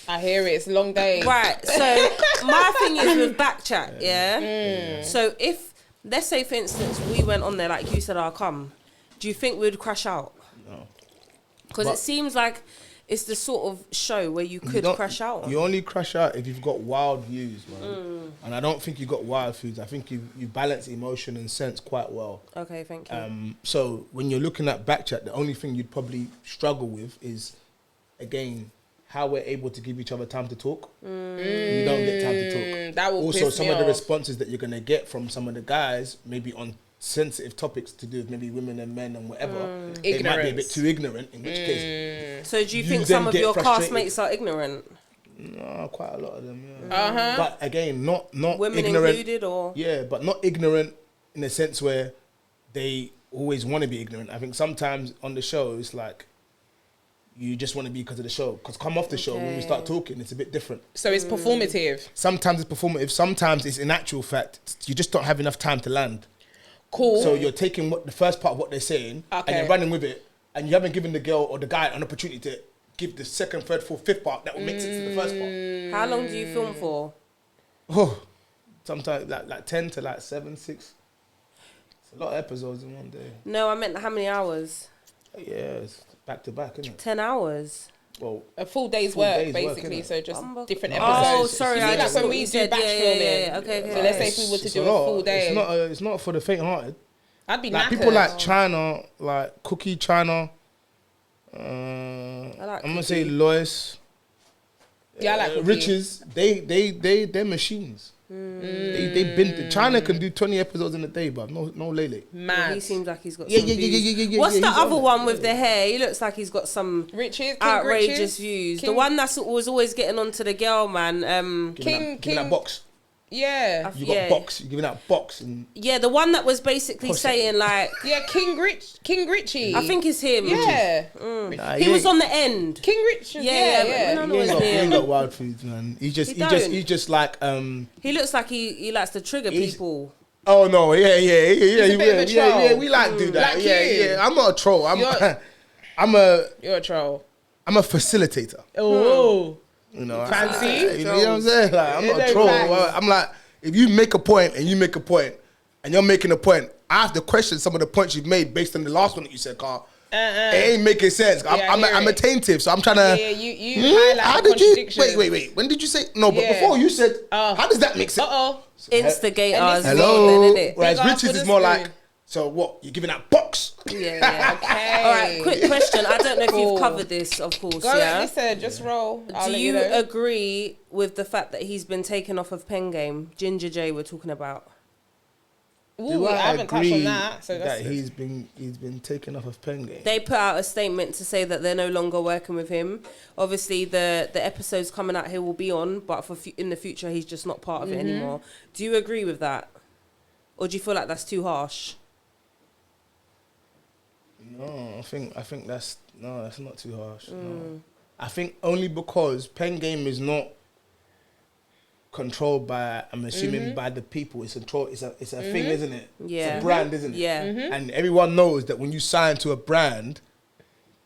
I hear it. It's a long day. Right. So my thing is with backchat, yeah? So if, let's say, for instance, we went on there, like you said, I'll come. Do you think we'd crash out? No. Because it seems like it's the sort of show where you could crash out on. You only crash out if you've got wild views, man. And I don't think you got wild views. I think you balance emotion and sense quite well. Okay, thank you. So when you're looking at backchat, the only thing you'd probably struggle with is, again, how we're able to give each other time to talk. You don't get time to talk. That will also, piss some me of the off. responses that you're going to get from some of the guys, maybe on sensitive topics to do with maybe women and men and whatever, they might be a bit too ignorant, in which case... So do you you think then some of get your frustrated. castmates are ignorant? No, quite a lot of them, yeah. But again, not Women ignorant. included, or? Yeah, but not ignorant in the sense where they always want to be ignorant. I think sometimes on the show, it's like, you just want to be because of the show. Because come off the show, when we start talking, it's a bit different. So it's performative. Sometimes it's performative. Sometimes it's in actual fact, you just don't have enough time to land. Cool. So you're taking the first part of what they're saying and you're running with it, and you haven't given the girl or the guy an opportunity to give the second, third, fourth, fifth part that will make sense to the first part. How long do you film for? Oh, sometimes like 10 to like 7, 6. It's a lot of episodes in one day. No, I meant how many hours? Yeah, it's back to back, isn't it? 10 hours. Well, a full day's full work, day's work, basically. innit? So just different Oh, episodes. sorry, You I see, just like when thought we you do said, batch filming. Okay. So let's say if we were to it's do a lot. full day. It's not for the faint-hearted. I'd be Like knackered. people like China, like Cookie China. like I'm gonna Cookie. say Lois. Yeah, I like Cookie. Riches. They're machines. They've been. China can do 20 episodes in a day, but no lele. Mad. He seems like he's got Yeah, some yeah, views. yeah. What's yeah, the he's on other it. one with the hair? He looks like he's got some Riches, King outrageous Riches. views. King- The one that was always getting onto the girl, man. Giving that box. Yeah. You got box. You're giving that box and Yeah, the one that was basically Push it. saying like, Yeah, King Richie. I think it's him. Yeah. Nah, He was on the end. King Richie. Yeah, Yeah. but He his ain't name. got wild foods, man. He's just like He looks like he likes to trigger He's- people. Oh no, yeah. a bit of a troll. Yeah. We like do that. Like yeah, you. yeah. I'm not a troll. You're- I'm You're a troll. a facilitator. Oh. You know, Fancy? you know what I'm saying? Like, I'm not a Yeah, troll. facts. Well, I'm like, if you make a point and you make a point and you're making a point, I have to question some of the points you've made based on the last one that you said, Carl. It ain't making sense. Yeah, I hear I'm it. attentive, so I'm trying to. Yeah, you highlight How the did you? contradictions. Wait. When did you say no? But Yeah. before you said, how does that make sense? Uh-oh. Instigators. Hello. Then, innit? Whereas Big ass Riches with is a more spoon. like, so what? You're giving that box? Yeah. Okay. All right, quick question. I don't know if Cool. you've covered this, of course, Go yeah? listen, just roll. I'll Do let you know. agree with the fact that he's been taken off of Pen Game? Ginger J we're talking about. Ooh, I haven't touched on that. So that's he's been taken off of Pen Game? They put out a statement to say that they're no longer working with him. Obviously, the episodes coming out he will be on, but in the future, he's just not part of it anymore. Do you agree with that? Or do you feel like that's too harsh? No, I think that's not too harsh. No. I think only because Pen Game is not controlled by, I'm assuming, by the people. It's a thing, isn't it? Yeah. It's a brand, isn't it? Yeah. And everyone knows that when you sign to a brand,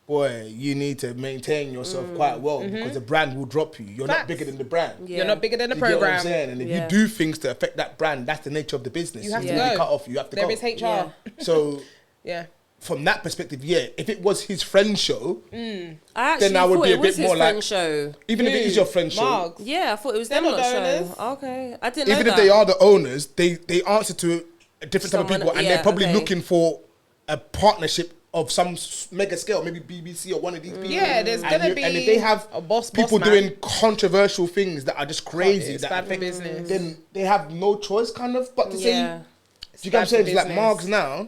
boy, you need to maintain yourself quite well because the brand will drop you. You're not Facts. bigger than the brand. Yeah. You're not bigger than the You get what I'm program. saying? And if Yeah. you do things to affect that brand, that's the nature of the business. You have to When go. cut off, you have to There go. is HR. Yeah. So Yeah. from that perspective, yeah, if it was his friend's show, I actually then I would thought be a it was bit his more like, friend show. even if it is your friend's show, Margs. Yeah, I thought it was They're them not lot the owners. show. Okay, I didn't know even that. if they are the owners, they answer to a different type of Someone- people, and yeah, they're probably okay. looking for a partnership of some mega scale, maybe BBC or one of these people. Yeah, there's gonna and be if they have a boss people man. doing controversial things that are just crazy, It's that bad for affect- business. then they have no choice, kind of, but to say, Yeah. do you get what I'm bad saying? for It's like business. Margs now,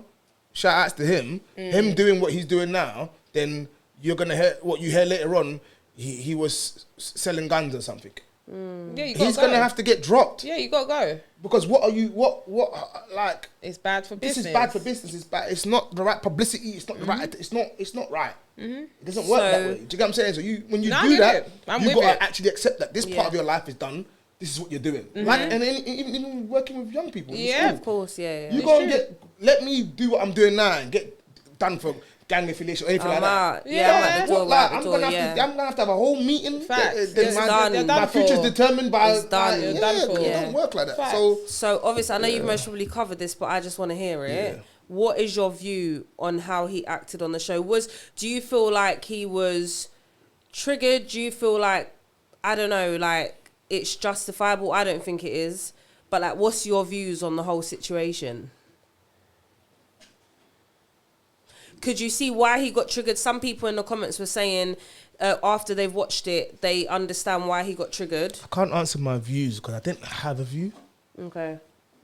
shout outs to him, him doing what he's doing now, then you're gonna hear what you hear later on. He was selling guns or something. Yeah, you gotta He's go. gonna have to get dropped Yeah, you gotta go. because what like It's bad for this business. is bad for business. It's bad. It's not the right publicity. It's not the right. It's not right. It doesn't work that So- way. Do you get what I'm saying? So when you No, I do get that, it. I'm you with gotta it. actually accept that this Yeah. part of your life is done. This is what you're doing. Like, and then even working with young people. in Yeah. school. Of course, yeah. You go and let me do what I'm doing now and get done for gang affiliation or anything like out. that. Yeah, I'm at the door, I'm gonna have to have a whole meeting. Facts. My future's determined by. It's done. It don't work like that. Facts. So obviously, I know you've most probably covered this, but I just want to hear it. Yeah. What is your view on how he acted on the show? Do you feel like he was triggered? Do you feel like, I don't know, like it's justifiable? I don't think it is. But like, what's your views on the whole situation? Could you see why he got triggered? Some people in the comments were saying after they've watched it, they understand why he got triggered. I can't answer my views because I didn't have a view. Okay.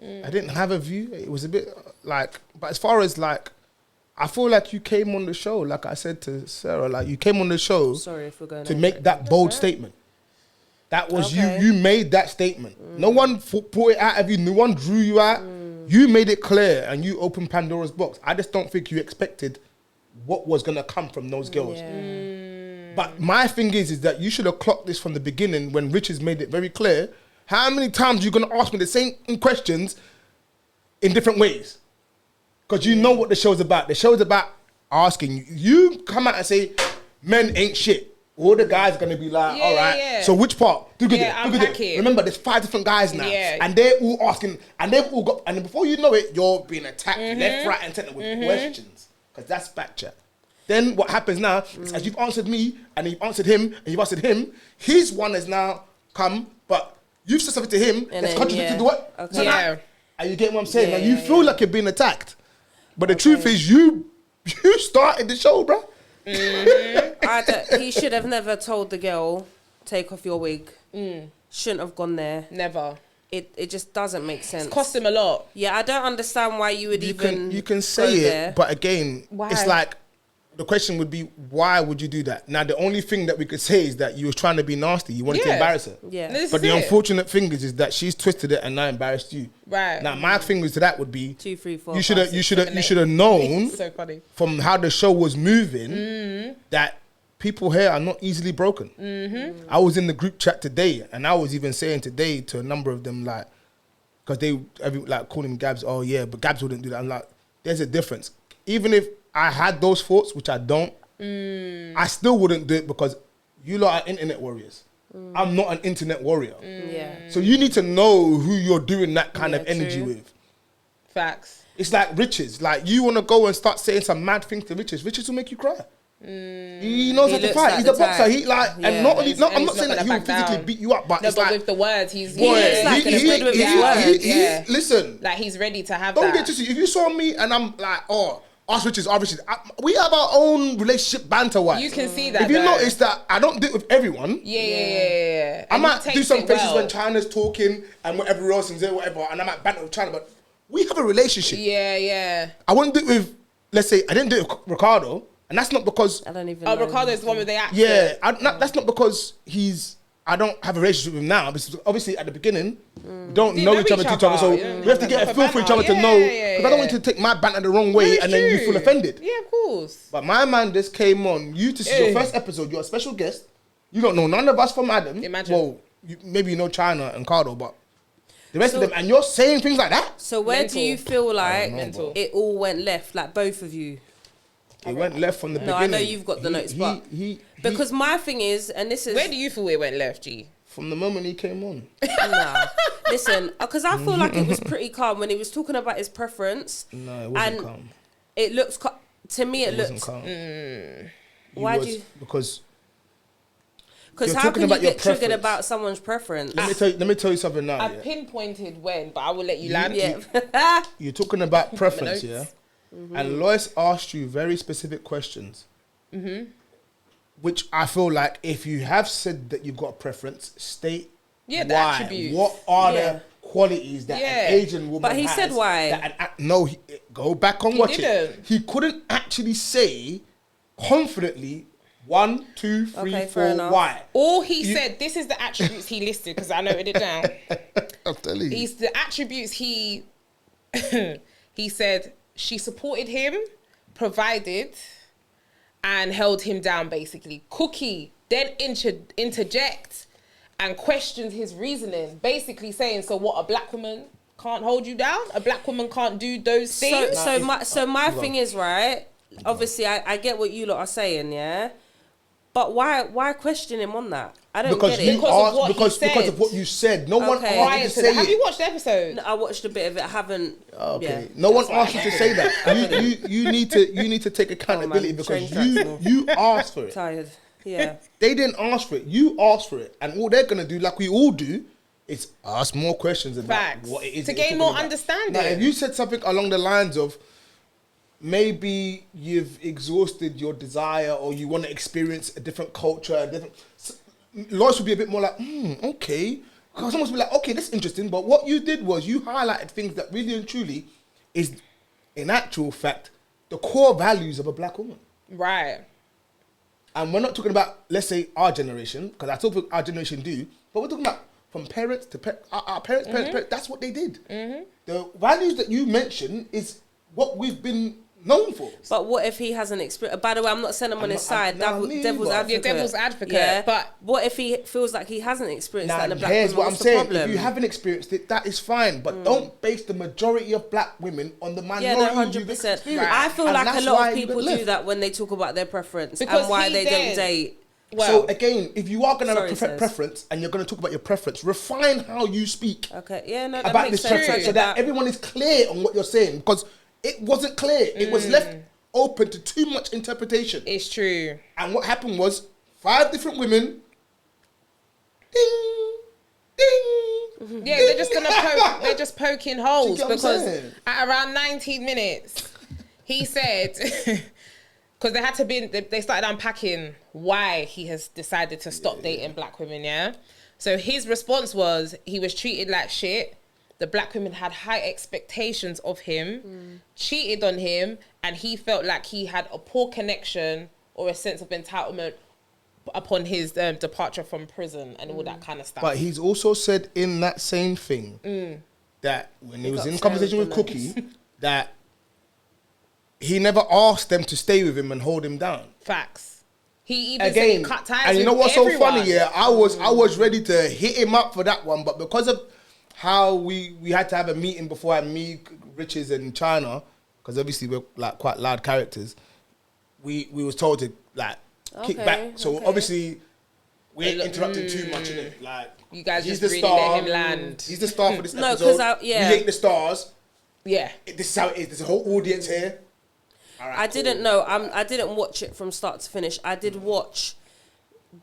I didn't have a view. It was a bit like, but as far as like, I feel like you came on the show, like I said to Sarah, like you came on the show to make that bold statement. That was you made that statement. No one put it out of you. No one drew you out. You made it clear and you opened Pandora's box. I just don't think you expected what was going to come from those girls. Yeah. But my thing is that you should have clocked this from the beginning when Richards made it very clear. How many times are you going to ask me the same questions in different ways? Because you know what the show's about. The show's about asking you. You come out and say, men ain't shit. All the guys are going to be like, all right, so which part? Look at it. Remember, there's 5 different guys now. Yeah. And they're all asking, and they've all got, and before you know it, you're being attacked left, right, and center with questions. Because that's back chat. Then what happens now is as you've answered me, and you've answered him, and you've answered him, his one has now come, but you've said something to him that's contradicted to what? Okay. So now, are you getting what I'm saying? Yeah, like, you feel like you're being attacked. But the truth is, you started the show, bro. He should have never told the girl, take off your wig. Shouldn't have gone there. Never. It just doesn't make sense. It's cost him a lot. Yeah, I don't understand why you would you can say it there. But again, it's like the question would be, why would you do that? Now the only thing that we could say is that you were trying to be nasty. You wanted to embarrass her. Yeah. But the unfortunate thing is that she's twisted it and now embarrassed you. Right. Now my fingers to that would be 2, 3, 4. You should have known so funny. From how the show was moving that people here are not easily broken. I was in the group chat today, and I was even saying today to a number of them, like, because they like calling Gabs, oh yeah, but Gabs wouldn't do that. I'm like, there's a difference. Even if I had those thoughts, which I don't, I still wouldn't do it because you lot are internet warriors. I'm not an internet warrior. Yeah. So you need to know who you're doing that kind of energy with. Facts. It's like Richards. Like, you want to go and start saying some mad things to Richards. Richards will make you cry. He knows how to fight. He's a boxer. He like, and not only, I'm not saying that he will physically beat you up, but it's like with the words, he's good with his words. Listen, like he's ready to have. Don't get to see. If you saw me and I'm like, oh, us Richards, we have our own relationship banter-wise. You can see that. If you notice that I don't do it with everyone. Yeah. I might do some faces when China's talking and whatever else and whatever, and I might banter with China, but we have a relationship. Yeah. I wouldn't do it with, let's say, I didn't do it with Ricardo. And that's not because... I don't even know. Ricardo's the one with the accent. Yeah, that's not because I don't have a relationship with him now. Because obviously, at the beginning, we don't know each other. So we have to get a feel for each other to know. Because I don't want you to take my banter the wrong way and then you feel offended. Yeah, of course. But my man just came on. This is your first episode. You're a special guest. You don't know none of us from Adam. Imagine. Well, maybe you know China and Cardo, but the rest of them. And you're saying things like that? So where do you feel like it all went left? Like both of you? It went left from the beginning. No, I know you've got the notes, but because my thing is, and this is... Where do you feel it went left, G? From the moment he came on. Nah. Listen, because I feel like it was pretty calm when he was talking about his preference. No, it wasn't calm. It looks... To me, it looks... calm. Why do you... Because how can you get triggered about someone's preference? Let me tell you something now. I pinpointed when, but I will let you land. Yeah. You're talking about preference, yeah? And Lois asked you very specific questions, which I feel like if you have said that you've got a preference, state the why. Attributes. What are the qualities that an Asian woman has? But he said why. Go back and watch it. He couldn't actually say confidently 1, 2, 3, 4 why. All he said, this is the attributes he listed because I noted it down. I'm telling you. He's the attributes he said. She supported him, provided, and held him down, basically. Cookie then interject and questioned his reasoning, basically saying, so what, a black woman can't hold you down? A black woman can't do those things? So my thing is, right, obviously, I get what you lot are saying, yeah. But why question him on that? I don't Because get it. you Because of asked, what he because said. of what you said. No one Okay. asked Prior you to to that. say Have it. you watched the episode? No, I watched a bit of it. I haven't. Okay. Yeah, No one that's asked why. you to say that. You need to take accountability because train tracks more. you asked for it. Tired. Yeah. They didn't ask for it. You asked for it, and all they're gonna do, like we all do, is ask more questions about Facts. what it is To that you're gain talking more about. understanding. Now, if you said something along the lines of maybe you've exhausted your desire, or you want to experience a different culture, Lois would be a bit more like, okay. Because someone would be like, okay, that's interesting. But what you did was you highlighted things that really and truly is, in actual fact, the core values of a black woman. Right. And we're not talking about, let's say, our generation, because I still think our generation do, but we're talking about from parents to our parents, parents, that's what they did. The values that you mentioned is what we've been known for. But what if he hasn't experienced? By the way, I'm not saying I'm on his side. Devil's advocate. You're devil's advocate. Yeah. But what if he feels like he hasn't experienced Now, that in a black here's woman? what I'm What's the saying. problem? If you haven't experienced it, that is fine. But don't base the majority of black women on the minority Yeah, no, you've 100%. experienced. I feel And like a that's lot why of you people left. do that when they talk about their preference Because and why he they then- don't date. So again, if you are going to have a Sorry, sis. preference and you're going to talk about your preference, refine how you speak Okay, yeah, no, that about makes this sense. preference so that everyone is clear on what you're saying, because it wasn't clear. It was left open to too much interpretation. it's true. And what happened was 5 different women, ding, ding. Yeah, they're just gonna poke. They're just poking holes get what I'm because saying? at around 19 minutes, he said, because they had to be. They started unpacking why he has decided to stop dating black women. Yeah, so his response was he was treated like shit. The black women had high expectations of him, cheated on him, and he felt like he had a poor connection or a sense of entitlement upon his departure from prison and all that kind of stuff. But he's also said in that same thing that when he was in conversation with Cookie, that he never asked them to stay with him and hold him down. Facts. He even Again, said cut ties and you know with what's everyone. so funny? Yeah, I was ready to hit him up for that one, but because of how we had to have a meeting before me, Riches, and China, because obviously we're like quite loud characters, we was told to like kick back. So obviously we ain't interrupting too much in it. Like You guys he's just the really star. let him land. He's the star for this No, episode. 'cause we ain't the stars. Yeah. This is how it is. There's a whole audience here. All right, I cool. didn't know. I didn't watch it from start to finish. I did watch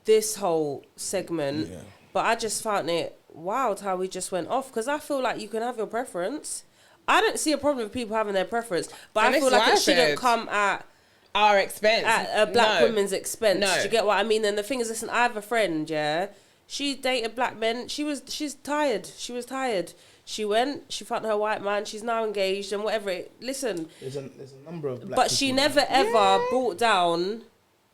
this whole segment, but I just found it wild how we just went off, because I feel like you can have your preference. I don't see a problem with people having their preference, but And I this feel is like what it I shouldn't said. come at Our expense. a black No. woman's expense. No. Do you get what I mean? And the thing is, listen, I have a friend, yeah. She dated black men. She's tired. She was tired. She went, she found her white man, she's now engaged and whatever. Listen. There's a number of black But she people never ever brought down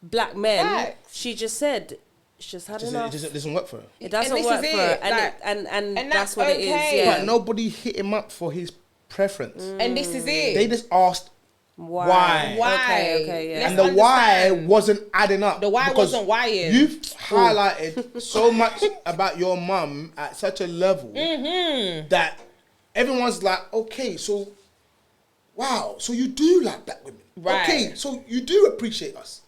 black men. Facts. She just said, it's just had enough. It doesn't work for her. It doesn't this work is for her. it, like- And and that's that's what it okay. is. Yeah. But nobody hit him up for his preference. And this is it. They just asked why. Why? Okay, yeah. And Let's the why understand. wasn't adding up. The why because wasn't whying. You've highlighted so much about your mum at such a level that everyone's like, okay, so wow, so you do like black women. Right. Okay, so you do appreciate us.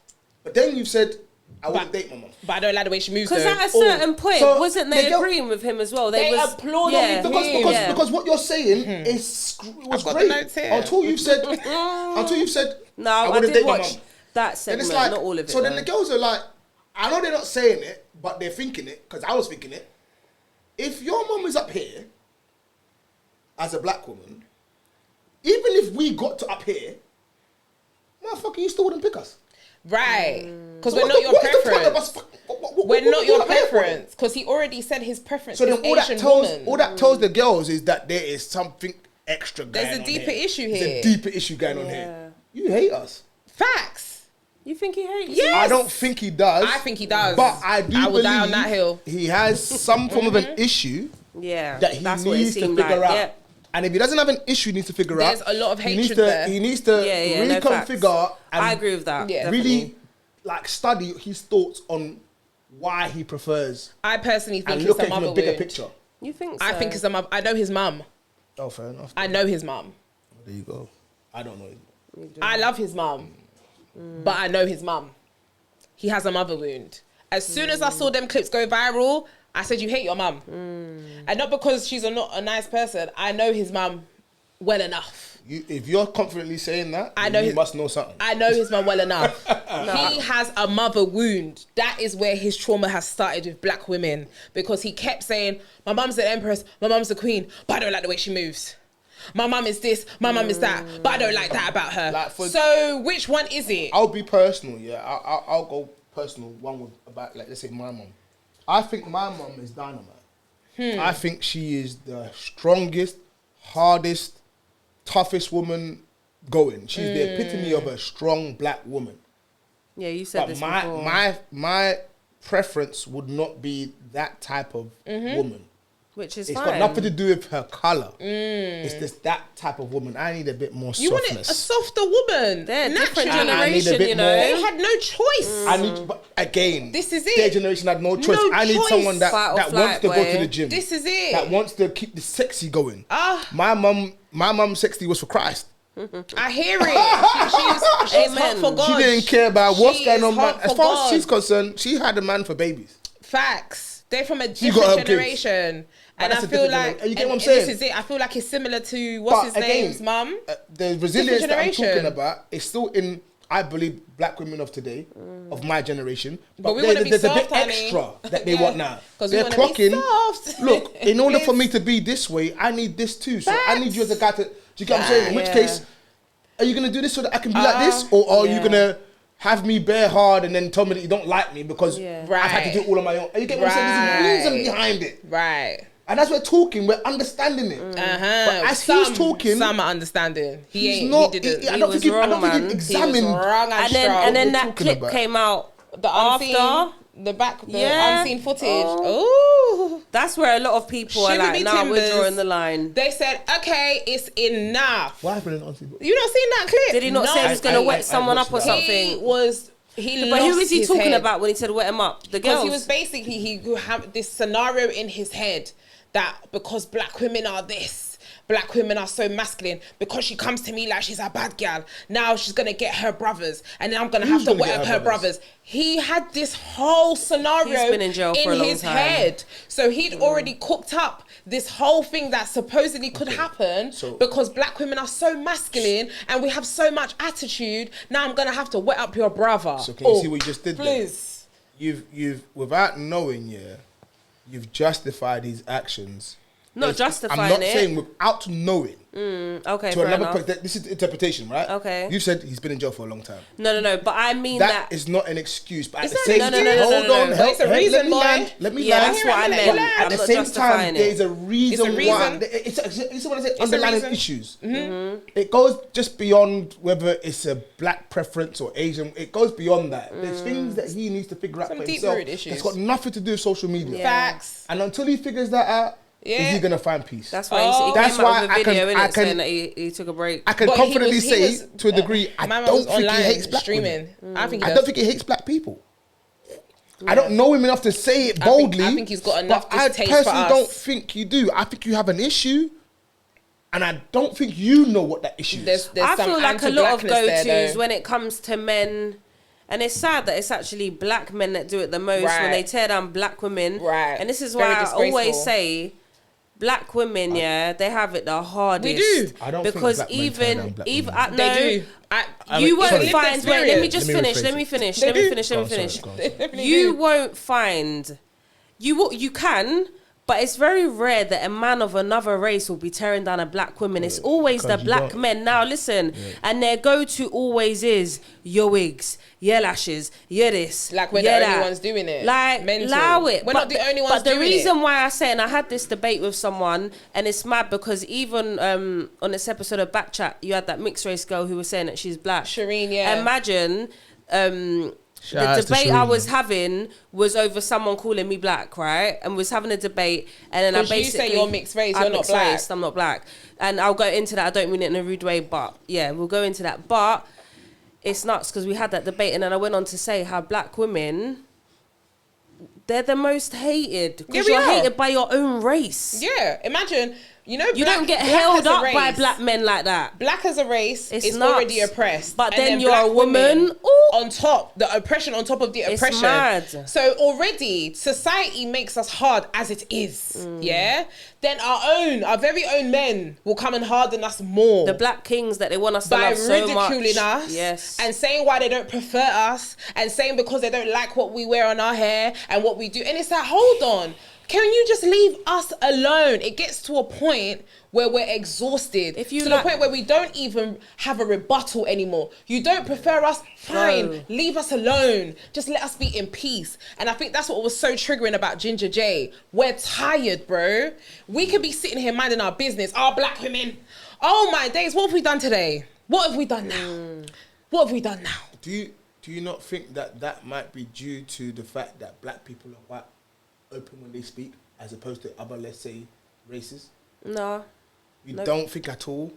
But then you've said, I wouldn't date my mum. But I don't like the way she moves. Because though. at a certain point, So wasn't they they go- agreeing with him as well? They was applauded yeah. him. Because what you're saying was I've got the great notes here. until you've said No, I I wouldn't did date my watch mum. that Then segment, it's like, not all of it. so then though. the girls are like, I know they're not saying it, but they're thinking it, because I was thinking it. If your mum is up here, as a black woman, even if we got to up here, motherfucker, you still wouldn't pick us. Right. Because So we're what not the- your what is the point of preference. us? We're not your up here for? preference. Because he already said his preference So is then all that Asian tells woman. all that tells the girls is that there is something extra going on. There's a deeper here. issue There's here. a deeper issue going on here. You hate us. Facts. You think he hates Yes. I don't think he does. I think he does. But I do I will believe die on that hill. he has some form of an issue Yeah, that he that's what it needs to seemed figure like. out. Yeah. And if he doesn't have an issue he needs to figure There's out, a lot of he needs hatred to, there. He needs to Yeah, no reconfigure facts. and I agree with that. Yeah. really like study his thoughts on why he prefers I personally think and it's look a at him mother a bigger wound. picture. You think so? I think it's a mother. I know his mum. Oh, fair enough. I know his mum. There you go. I don't know him. I love his mum. but I know his mum. He has a mother wound. As soon as I saw them clips go viral, I said, you hate your mum. And not because she's not a nice person. I know his mum well enough. If you're confidently saying that, I know you must know something. I know his mum well enough. He has a mother wound. That is where his trauma has started with black women. Because he kept saying, my mum's the empress, my mum's the queen, but I don't like the way she moves. My mum is this, my mum is that, but I don't like that about her. Like so which one is it? I'll be personal, yeah. I'll go personal. One with about, like, let's say my mum. I think my mum is dynamite. I think she is the strongest, hardest, toughest woman going. She's the epitome of a strong black woman. Yeah, you said this before. My preference would not be that type of woman. Which is it's fine. got nothing to do with her colour. It's just that type of woman. I need a bit more softness. You want a softer woman. They're naturally. different generation, you know. They had no choice. I need, but again, this is it. Their generation had no choice. I need someone that wants to go to the gym. This is it. That wants to keep the sexy going. My mum's sexy was for Christ. I hear it. She's hot for God. She didn't care about what's going on. Man. As far as she's concerned, she had a man for babies. Facts. They're from a different generation. And I feel like, you get what I'm saying? This is it. I feel like it's similar to, what's his name's mum? The resilience that I'm talking about is still in, I believe, black women of today, of my generation. But we want to be there's soft, a bit extra that they want now. They're clocking. Look, in order for me to be this way, I need this too. So I need you as a guy to, do you get what I'm saying? In which case, are you going to do this so that I can be like this? Or are you going to have me bare hard and then tell me that you don't like me because I've had to do it all on my own? And you get what I'm saying? There's a reason behind it. Right. And as we're talking, we're understanding it. But as he's talking, some are understanding. He not. He didn't. I don't think he examined. He was wrong and then that clip came out after the unseen footage. Oh, that's where a lot of people are like, "Nah, we're drawing the line." They said, "Okay, it's enough." What happened in unseen footage? You not seen that clip? Did he not say he was going to wet someone up or something? But who was he talking about when he said wet him up? The girls. Because he was basically, he had this scenario in his head that because black women are this, black women are so masculine, because she comes to me like she's a bad gal, now she's going to get her brothers, and then I'm going to have to wet up her brothers. He had this whole scenario in jail for a long his time. head. So he'd already cooked up this whole thing that supposedly could happen because black women are so masculine and we have so much attitude. Now I'm going to have to wet up your brother. So can you see what you just did please. There? You've without knowing, you've justified his actions. Not justifying it. I'm not saying without knowing. Okay, to another point, this is interpretation, right? Okay. You said he's been in jail for a long time. No, but I mean that is not an excuse. But at It's the not same an time, excuse. hold on, It's a reason, boy. Let me Yeah, land. that's what I meant. But at I'm the not same justifying time, it. there's a reason why. It's when I say underlying issues. It goes just beyond whether it's a black preference or Asian. It goes beyond that. There's things that he needs to figure out for himself. It's got nothing to do with social media. Facts. And until he figures that out, is he gonna find peace? That's why he came out with a video saying that he took a break. I can confidently say to a degree, I don't think he hates black women. I don't think he hates black people. I don't know him enough to say it boldly. I think he's got enough distaste for us. I personally don't think you do. I think you have an issue, and I don't think you know what that issue is. I feel like a lot of go-tos when it comes to men. And it's sad that it's actually black men that do it the most when they tear down black women. Right. And this is why I always say, black women, they have it the hardest. We do. I don't because think black men tear down black women. they do. You won't find. Wait, let me just finish. Let me finish. You won't find. You can. But it's very rare that a man of another race will be tearing down a black woman. It's always the black men. Now listen, and their go-to always is your wigs, your lashes, your this. Like we're the only ones doing it. Like, allow it. We're not the only ones doing it. But the reason why I say, and I had this debate with someone, and it's mad because even on this episode of Backchat, you had that mixed race girl who was saying that she's black. Shireen, Imagine... the debate I was having was over someone calling me black, right? And was having a debate, and then I basically... you say you're mixed race, you're not black. I'm not black. And I'll go into that. I don't mean it in a rude way, but yeah, we'll go into that. But it's nuts because we had that debate, and then I went on to say how black women, they're the most hated because you're hated by your own race. Yeah, imagine You know, You don't get black held as a up by race- black men like that. Black as a race It's is nuts. already oppressed. But And then you're black a woman, women ooh. on top, the oppression on top of the It's oppression. mad. So already society makes us hard as it is. Yeah. Then our very own men will come and harden us more. The black kings that they want us to By love so much. ridiculing us, Yes. and saying why they don't prefer us, and saying because they don't like what we wear on our hair and what we do. And it's like, hold on, can you just leave us alone? It gets to a point where we're exhausted, If you to like- the point where we don't even have a rebuttal anymore. You don't prefer us, fine, No. leave us alone. Just let us be in peace. And I think that's what was so triggering about Ginger J. We're tired, bro. We could be sitting here minding our business, our black women. Oh my days, what have we done today? What have we done now? What have we done now? Do you not think that might be due to the fact that black people are quite open when they speak, as opposed to other, let's say, races? No. You don't think at all?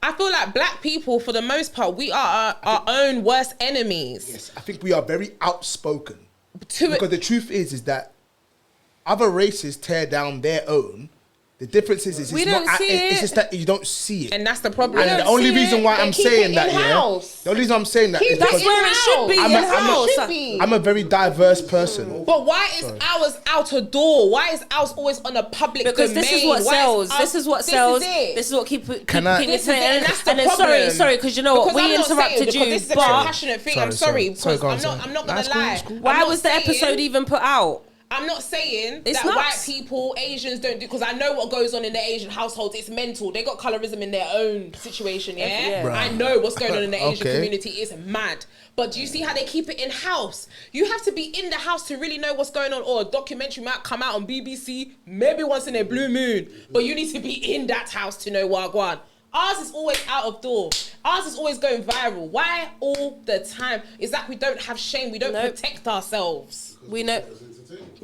I feel like black people, for the most part, we are our own worst enemies. Yes, I think we are very outspoken. To Because the truth is that other races tear down their own. The difference is We it's don't not. see It's it. just that you don't see it. And that's the problem. And the only reason why I'm saying that, in-house. the only reason I'm saying that Keep is it because That's where it should be, in-house. It should be. I'm a very diverse person. But why is ours out a door? Why is ours always on a public Because domain? this is what Why sells. ours- This is what sells. This is it. This is what keep Can I- keeping This is it, and that's the and then problem. sorry, because you know what, Because I'm we not saying- interrupted because you, this is a very but passionate thing. Sorry, I'm sorry, sorry. because Go on, I'm sorry. not Nah, gonna it's cool, lie. it's cool. why I'm was not the saying- episode even put out? I'm not saying It's that nuts. white people, Asians don't do, because I know what goes on in the Asian households. It's mental. They got colorism in their own situation, yeah? Yeah. Right. I know what's going on in the Asian Okay. community is mad. But do you see how they keep it in-house? You have to be in the house to really know what's going on. Or a documentary might come out on BBC, maybe once in a blue moon. But you need to be in that house to know Wagwan. Ours is always out of door. Ours is always going viral. Why all the time? It's like we don't have shame. We don't Nope. protect ourselves. We know.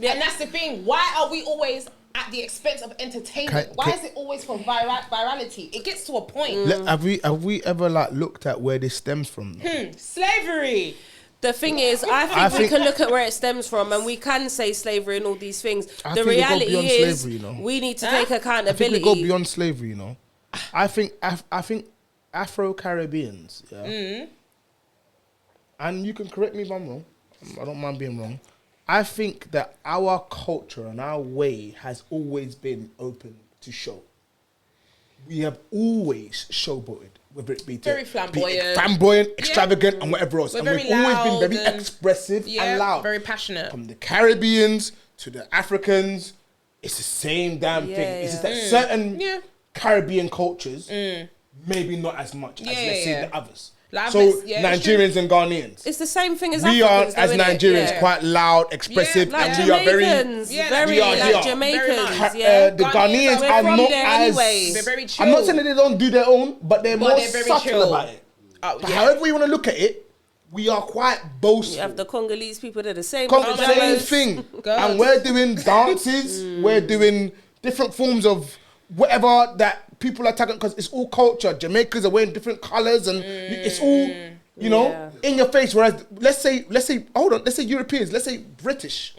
And that's the thing. Why are we always at the expense of entertainment? Why is it always for virality? It gets to a point. Have we ever like looked at where this stems from? Slavery. The thing is, I think we can look at where it stems from, and we can say slavery and all these things. I The think we go reality beyond is, slavery, you know. we need to take I think accountability. we go beyond slavery, you know. I think Afro-Caribbeans, yeah. And you can correct me if I'm wrong. I don't mind being wrong. I think that our culture and our way has always been open to show. We have always showboated, whether it be to Very flamboyant. flamboyant, extravagant, and whatever else. We're and very we've always been loud very and- expressive and loud. very passionate. From the Caribbeans to the Africans, it's the same damn thing. Yeah, It's just yeah. that certain Yeah. Caribbean cultures, maybe not as much as, Yeah, let's say, yeah. the others. Like, So yeah, it's Nigerians and Ghanaians. It's the same thing as We are, Africans, as though, innit? Nigerians, Yeah. quite loud, expressive, Yeah, Like and we are very... Jamaicans, Yeah, very we are like here. Jamaicans, Very much. yeah. the Ghanaians Ghanaians are are from not there as... anyways. They're very chill. I'm not saying that they don't do their own, but they're more they're very subtle chill. about it. Oh, But yeah. however you want to look at it, we are quite boastful. You have the Congolese people, they're the same. Same pajamas. thing. God. And we're doing dances, we're doing different forms of whatever that people are tagging, because it's all culture. Jamaicans are wearing different colours and it's all, you know, Yeah. in your face. Whereas, let's say, hold on, let's say Europeans, let's say British.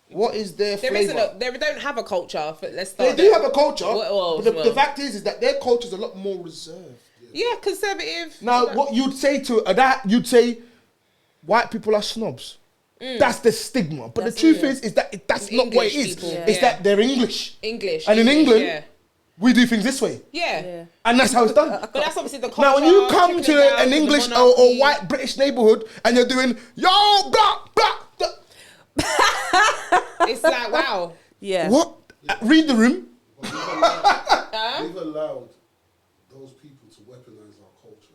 What is their There flavour? isn't they don't have a culture. Let's They start do there. have a culture, Well, but the well. fact is that their culture is a lot more reserved. Yeah, conservative. Now, what you'd say to that, you'd say, white people are snobs. That's the stigma. But the truth is that that's not what it English is. people. It's Yeah. that they're English. English. And in England, yeah. we do things this way. Yeah. And that's how it's done. But that's obviously the culture. Now, when you come trickling to down an the English or monarchy. white British neighbourhood and you're doing, yo, blah, blah, blah. It's like, wow. Yeah. What? Read the room. We've allowed those people to weaponize our culture.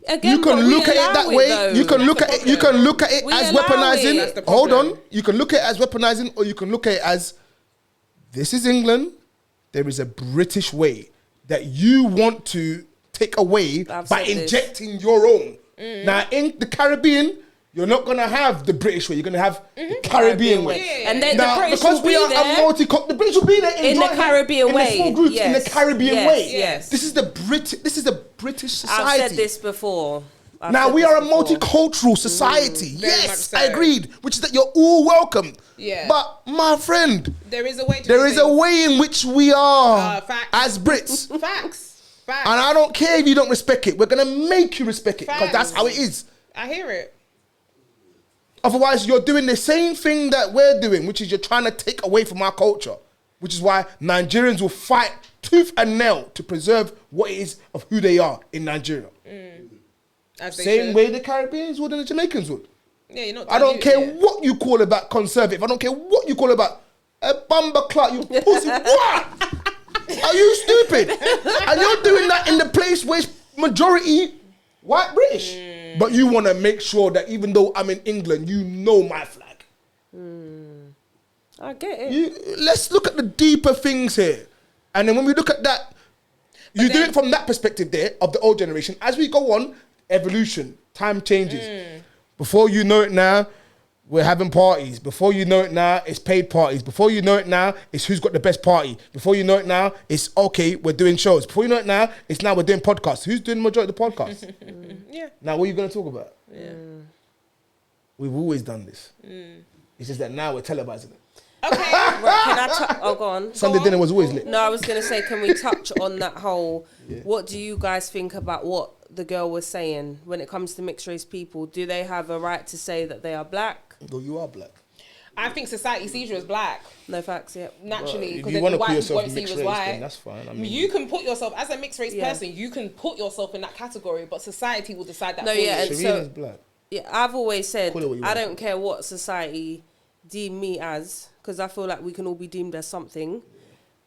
Again, You can but we look at it allow that way. though. You can That's look the at it. You can look at it We as allow weaponizing. it. That's the Hold problem. on. You can look at it as weaponizing, or you can look at it as this is England. There is a British way that you want to take away I've by said this. injecting your own. Now in the Caribbean, you're not gonna have the British way. You're gonna have the Caribbean way. Yeah. And then Now, the British because will we be are there. a the British will be there In the enjoying it Caribbean in way. the small groups in the Yes. Caribbean Yes. way. Yes. This is the British society. I've said this before. Now said we this are a before. multicultural society. Very much Yes, so. I agreed. Which is that you're all welcome. Yeah. But my friend, There is a way to there do is a things. way in which we are Facts. as Brits. Facts. And I don't care if you don't respect it. We're going to make you respect it because Facts. that's how it is. I hear it. Otherwise, you're doing the same thing that we're doing, which is you're trying to take away from our culture. Which is why Nigerians will fight tooth and nail to preserve what it is of who they are in Nigeria. As they Same should. way the Caribbeans would and the Jamaicans would. Yeah, you're not. I don't care diluting it. what you call about conservative. I don't care what you call about a bumper clock. You pussy. What? Are you stupid? And you're doing that in the place where it's majority white British. But you want to make sure that even though I'm in England, you know my flag. I get it. Let's look at the deeper things here. And then when we look at that, you do it from that perspective there of the old generation. As we go on, evolution, time changes. Before you know it now, we're having parties. Before you know it now, it's paid parties. Before you know it now, it's who's got the best party. Before you know it now, it's okay, we're doing shows. Before you know it now, it's now we're doing podcasts. Who's doing the majority of the podcasts? Yeah. Now, what are you going to talk about? Yeah. We've always done this. It's just that now we're televising it. Okay. Right, can I oh, go on. Sunday dinner was always lit. No, I was going to say, can we touch on that whole, what do you guys think about what the girl was saying when it comes to mixed race people? Do they have a right to say that they are black? Though you are black. I think society sees you as black No facts, yeah. naturally If because you then want the to call white people yourself won't see mixed you as race, white. then that's fine. I mean, You can put yourself as a mixed race Yeah. person. You can put yourself in that category, but society will decide that. No, for yeah, you. and Shireen so- is black. Yeah, I've always said, Call it what you I want. don't care what society deem me as, because I feel like we can all be deemed as something.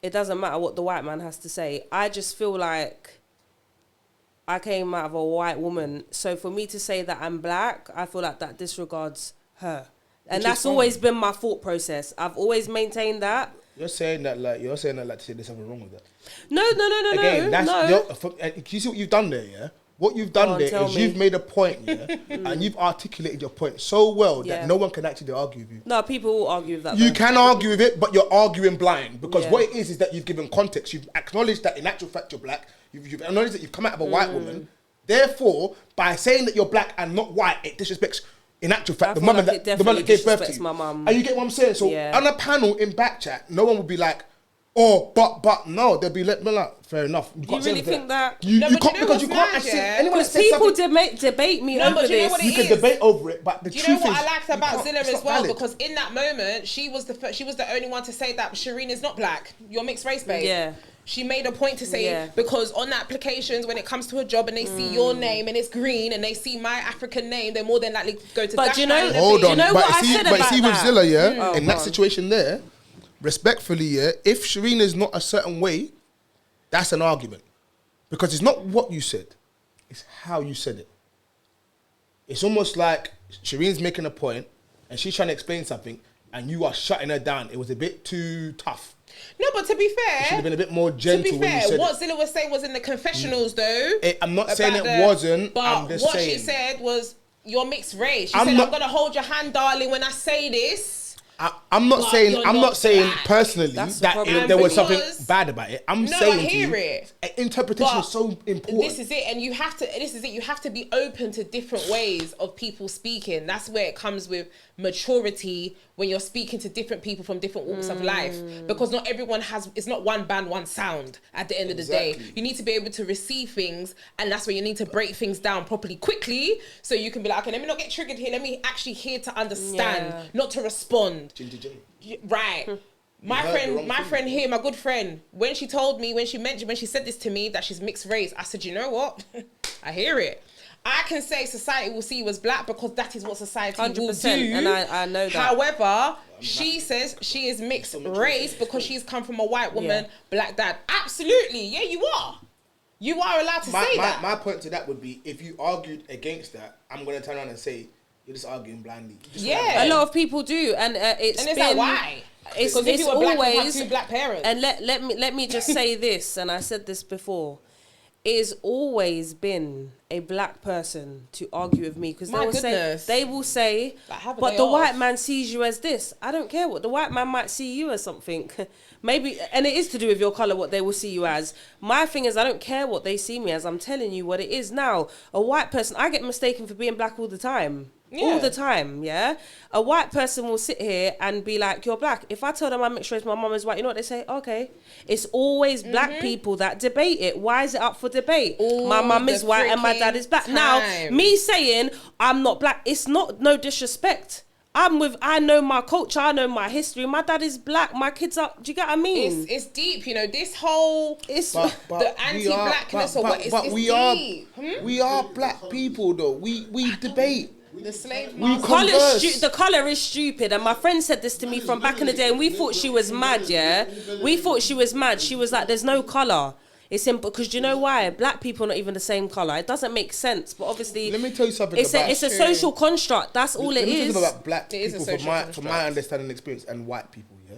It doesn't matter what the white man has to say. I just feel like I came out of a white woman. So for me to say that I'm black, I feel like that disregards her. And Which is that's fine. always been my thought process. I've always maintained that. You're saying that like to say there's something wrong with that. No, Again, that's no. you see what you've done there, yeah? What you've done on, there tell is me. you've made a point, yeah, and you've articulated your point so well Yeah. that no one can actually argue with you. No, people will argue with that. You though. can argue with it, but you're arguing blind because Yeah. what it is that you've given context. You've acknowledged that in actual fact you're black. You've acknowledged that you've come out of a white woman. Therefore, by saying that you're black and not white, it disrespects. In actual fact, I the feel mother like it that the mother definitely that gave birth to disrespects you. my mum. And you get what I'm saying? So Yeah. on a panel in backchat, no one will be like, "Oh, but no." They'll be like, "Fair enough." You, can't say really anything. think that? You, No, you but can't you know because you what's can't mad, actually. yeah? Anyone that Because says people something, debate me No, over but you know this. what it you can is. debate over it, but the Do you truth know what is, I liked you about can't- Zilla it's as not well? valid. Because in that moment, she was the only one to say that Shireen is not black. You're mixed race, babe. Yeah. She made a point to say Yeah. because on the applications, when it comes to a job and they see your name and it's green and they see my African name, they're more than likely to go to. But Dash do you know- Line and Hold be- on, you know but what I see, said but about see with that? Zilla, yeah, Oh, in go that on. situation there, respectfully, yeah, if Shireen is not a certain way, that's an argument because it's not what you said, it's how you said it. It's almost like Shireen's making a point and she's trying to explain something, and you are shutting her down. It was a bit too tough. No, but to be It should have fair, been a bit more gentle to be when you fair, said what it. Zilla was saying was in the confessionals, though. I'm not saying about it the- wasn't. But I'm just what saying. she said was, "You're mixed race." She I'm said, not- "I'm gonna hold your hand, darling, when I say this." I'm not But saying. you're I'm not not saying black. personally That's the that problem. there was something Because- bad about it. I'm No, saying I to hear you, it. interpretation But is so important. This is it, and you have to. This is it. You have to be open to different ways of people speaking. That's where it comes with maturity when you're speaking to different people from different walks of life. Because not everyone has. It's not one band, one sound. At the end of the day, Exactly. you need to be able to receive things, and that's where you need to break things down properly, quickly, so you can be like, okay, let me not get triggered here. Let me actually hear to understand, Yeah. not to respond. Ginger J. Right. My heard the friend, wrong my thing. friend here, my good friend, when she told me, when she said this to me, that she's mixed race, I said, you know what? I hear it. I can say society will see you as black because that is what society will 100%, do. and I know that. However, she says she is mixed race because she's come from a white woman, Yeah. black dad. Absolutely. Yeah, you are. You are allowed to say that. My point to that would be, if you argued against that, I'm going to turn around and say, you're just arguing blindly. You're just Yeah. arguing. A lot of people do, and it's and is been, that why? It's, Because if it's you were black, you have always two black parents. And let me just say this, and I said this before. it has always been a black person to argue with me because My they goodness. will say, Like, have a but day the off. white man sees you as this. I don't care what the white man might see you as something. Maybe, and it is to do with your colour, what they will see you as. My thing is, I don't care what they see me as. I'm telling you what it is now. A white person, I get mistaken for being black all the time. Yeah. All the time, yeah? A white person will sit here and be like, you're black. If I tell them I'm mixed race, my mum is white, you know what they say? Okay. It's always black people that debate it. Why is it up for debate? All My mum the is white and my dad is black. Now, time. me saying I'm not black, it's not no disrespect. I know my culture, I know my history. My dad is black, my kids are, do you get what I mean? It's deep, you know, this whole the we anti-blackness are, or what, it's we deep. we are black people though. We debate. The slave We master. converse. The colour is stupid, and my friend said this to me from back in the day, and we thought she was mad, yeah? We thought she was mad. She was like, there's no colour. It's simple, because do you know why? Black people are not even the same colour. It doesn't make sense, but obviously... Let me tell you something it's about... it's a social construct, that's all Let it me tell you is. something about black It is a people social from my construct. understanding and experience and white people, yeah?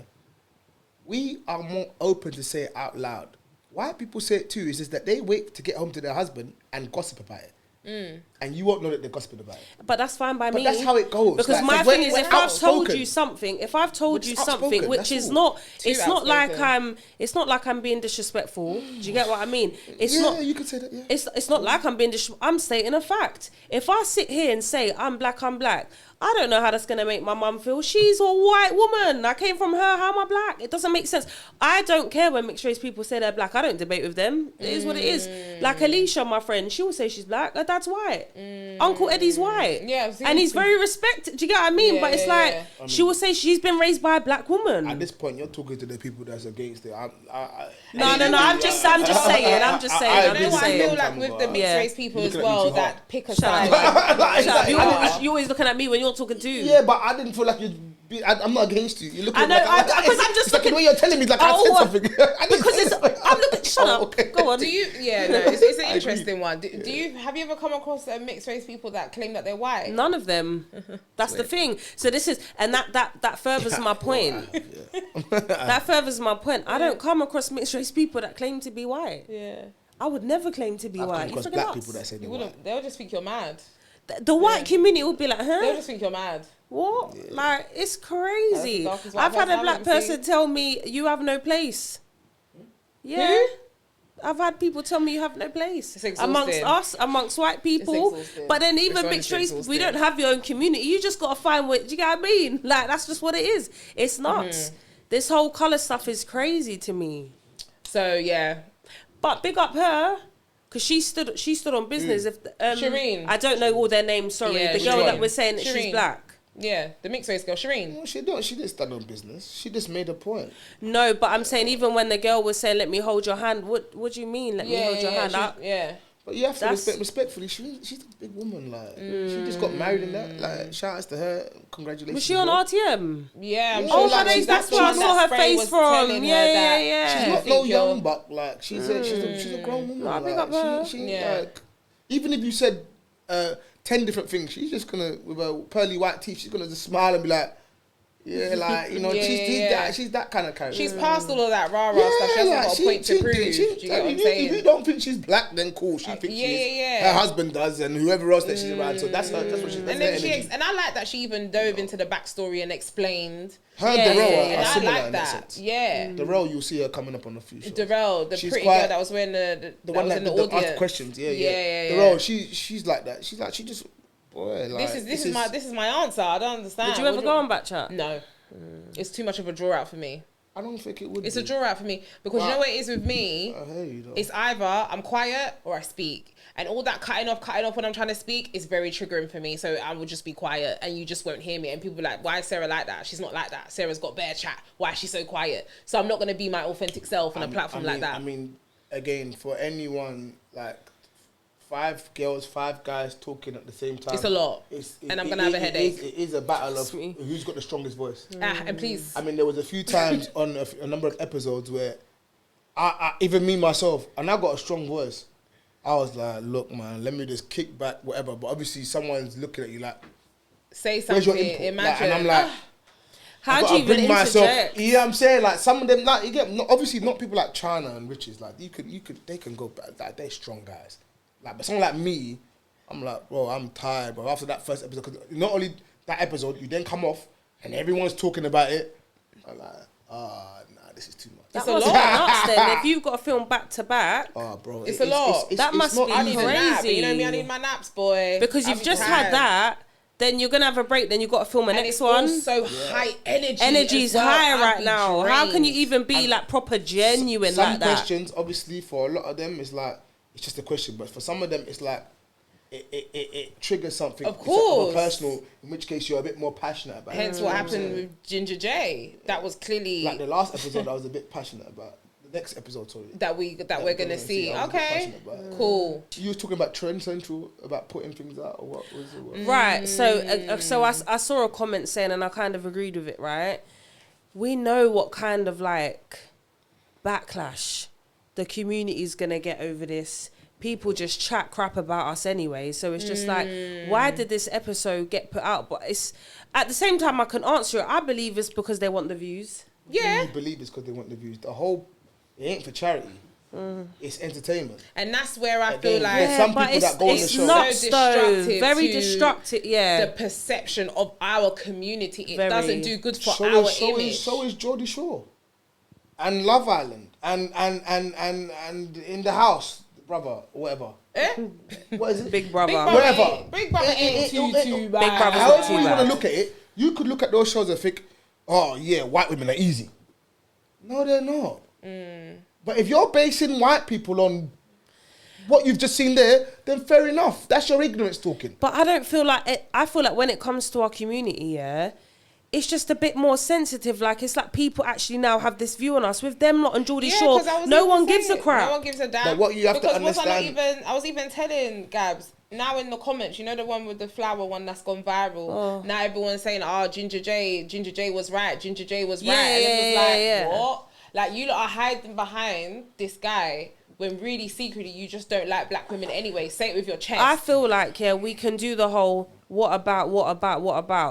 We are more open to say it out loud. White people say it too, it's just that they wait to get home to their husband and gossip about it. And you won't know that they're gossiping about it. But that's fine by me. But that's how it goes. Because Like, my we're- thing is, we're if I've told outspoken. you something, We're just outspoken, which that's is all. not, Too it's not like I'm being disrespectful. Do you get what I mean? It's Yeah, not. you could say that, yeah. It's not like I'm being I'm stating a fact. If I sit here and say I'm black, I don't know how that's going to make my mum feel. She's a white woman. I came from her. How am I black? It doesn't make sense. I don't care when mixed race people say they're black. I don't debate with them. It is what it is. Like Alicia, my friend, she will say she's black. Her dad's white. Uncle Eddie's white. Yeah, I've seen and he's some- very respected. Do you get what I mean? Yeah, But it's yeah, like, yeah. she will say she's been raised by a black woman. At this point, you're talking to the people that's against it. No, I'm just saying. I'm just saying. You know what I feel long like time with ago. the mixed Yeah. race people You're as looking at me well too that hard. pick a Shut up. side. Shut up. You're always looking at me when you're talking too. Yeah, but I didn't feel like you'd be... I'm not against you. You're looking I know, like... because I'm just it's like the looking- way you're telling me, like I said Oh, something. I didn't Because say it's, something. I'm looking. Shut Oh, up. okay. Go on. Do you? Yeah, no, it's an I interesting one. Do you have you ever come across mixed race people that claim that they're white? None of them. That's the thing. So this is, and that furthers my point. That furthers my point. I don't come across mixed race people that claim to be white. Yeah, I would never claim to be I've come white. You across freaking black nuts. people that say you they're wouldn't. white. They'll just think you're mad. The white community would be like, They'll huh? just think you're mad. What? Like, it's crazy. That's the darkest white I've had person a black I've ever person seen. tell me, you have no place. Yeah. Who? I've had people tell me you have no place It's exhausting. amongst us, amongst white people. exhausting. But then even It's mixed honestly race, we exhausting. don't have your own community. You just got to find what, do you get what I mean? Like, that's just what it is. It's nuts. This whole colour stuff is crazy to me. So yeah, But big up her, because she stood on business. If Shireen. I don't know all their names, sorry. Yeah, the girl Shireen. that was saying that she's Shireen. black. yeah, the mixed race girl, Shireen. No, she don't. She didn't stand on business. She just made a point. No, but I'm saying even when the girl was saying, let me hold your hand, what do you mean, let me hold your hand? Yeah. But you have to That's- respectfully. She's a big woman. Like she just got married and that. Like shout outs to her. Congratulations. Was she on bro. RTM? Yeah, I'm Yeah. sure Oh, like, my days, that's the where I one saw that her Spray face was from. telling her Yeah, that yeah. She's I not think no you're- young buck. Like she's a grown woman. Nah, big like, up her. She Yeah. like even if you said 10 different things, she's just gonna with her pearly white teeth. She's gonna just smile and be like, yeah, like you know, Yeah, she's yeah. that. She's that kind of character. She's past all of that rah rah stuff. She hasn't got a point to prove. Do you get what I'm if you saying? don't think she's black, then cool. She thinks yeah, she is. yeah. Her husband does, and whoever else that she's around. So that's her. That's what she's. And then and I like that she even dove into the backstory and explained. Her and Yeah, Darrell yeah, are yeah. And I similar like in that that. sense. Yeah. Darrell, you'll see her coming up on a few shows. Darrell, the She's pretty quite- girl that was wearing the one was that in the asked audience. questions. Yeah. Yeah. Darrell, she's like that. She's like she just boy. Like, This is my answer. I don't understand. Did you ever go on Backchat? No. It's too much of a draw out for me. I don't think it would. It's be. a draw out for me because you know what it is with me. I hear you though. It's either I'm quiet or I speak. And all that cutting off when I'm trying to speak is very triggering for me. So I will just be quiet and you just won't hear me. And people be like, why is Sarah like that? She's not like that. Sarah's got bare chat. Why is she so quiet? So I'm not going to be my authentic self on a platform like that. I mean, again, for anyone like 5 girls, 5 guys talking at the same time, It's a lot. And I'm gonna have a headache. It is a battle of Me. who's got the strongest voice. And please. I mean, there was a few times on a number of episodes where I even me myself, and I got a strong voice. I was like, look, man, let me just kick back, whatever. But obviously, someone's looking at you like, Say where's something. your input? Imagine. Like, and I'm like, How do you even interject? Yeah, I'm saying like some of them, like you get obviously not people like China and Riches. Like they can go back. Like they're strong guys. Like, but someone like me, I'm like, bro, I'm tired, bro. After that first episode, because not only that episode, you then come off and everyone's talking about it. I'm like, nah, this is too much. That must be nuts then. If you've got to film back to back. Oh, bro, it's a lot. That must be I need crazy. a nap. You know me, I need my naps, boy. Because you've just had that. Then you're gonna have a break. Then you've got to film a next one. It's so high energy. Energy's high right now. Drained. How can you even be like proper genuine some like that? Some questions, obviously, for a lot of them, it's like it's just a question. But for some of them, it's like it triggers something. Of course, personal. In which case, you're a bit more passionate about. Hence, what happened with Ginger J. That was clearly like the last episode. I was a bit passionate about. The next episode, sorry. That we're gonna see. Okay, cool. You were talking about Trend Central, about putting things out, or what was it? Right. So I saw a comment saying, and I kind of agreed with it. Right. We know what kind of like backlash the community is gonna get over this. People just chat crap about us anyway. So it's just like, why did this episode get put out? But it's at the same time I can answer it. I believe it's because they want the views. Yeah. You believe it's because they want the views. The whole. It ain't for charity. It's entertainment. And that's where I feel like some people that go on the show. It's not very destructive. Yeah, the perception of our community, it doesn't do good for our image. So is Geordie Shore, and Love Island, and In the House, brother, whatever. What is it? Big Brother. Whatever. Big Brother ain't too bad. Big Brother's However you want to look at it, you could look at those shows and think, oh yeah, white women are easy. No, they're not. But if you're basing white people on what you've just seen there, then fair enough. That's your ignorance talking. But I don't feel like it. I feel like when it comes to our community, yeah, it's just a bit more sensitive. Like it's like people actually now have this view on us. With them lot on Geordie Shore, no one gives a crap. No one gives a damn. But what you have to understand. I was even telling Gabs. Now in the comments, you know the one with the flower one that's gone viral. Oh. Now everyone's saying, "Oh, Ginger J was right. Ginger J was right." And it was like, what? Like, you lot are hiding behind this guy when really secretly you just don't like black women anyway. Say it with your chest. I feel like, yeah, we can do the whole what about?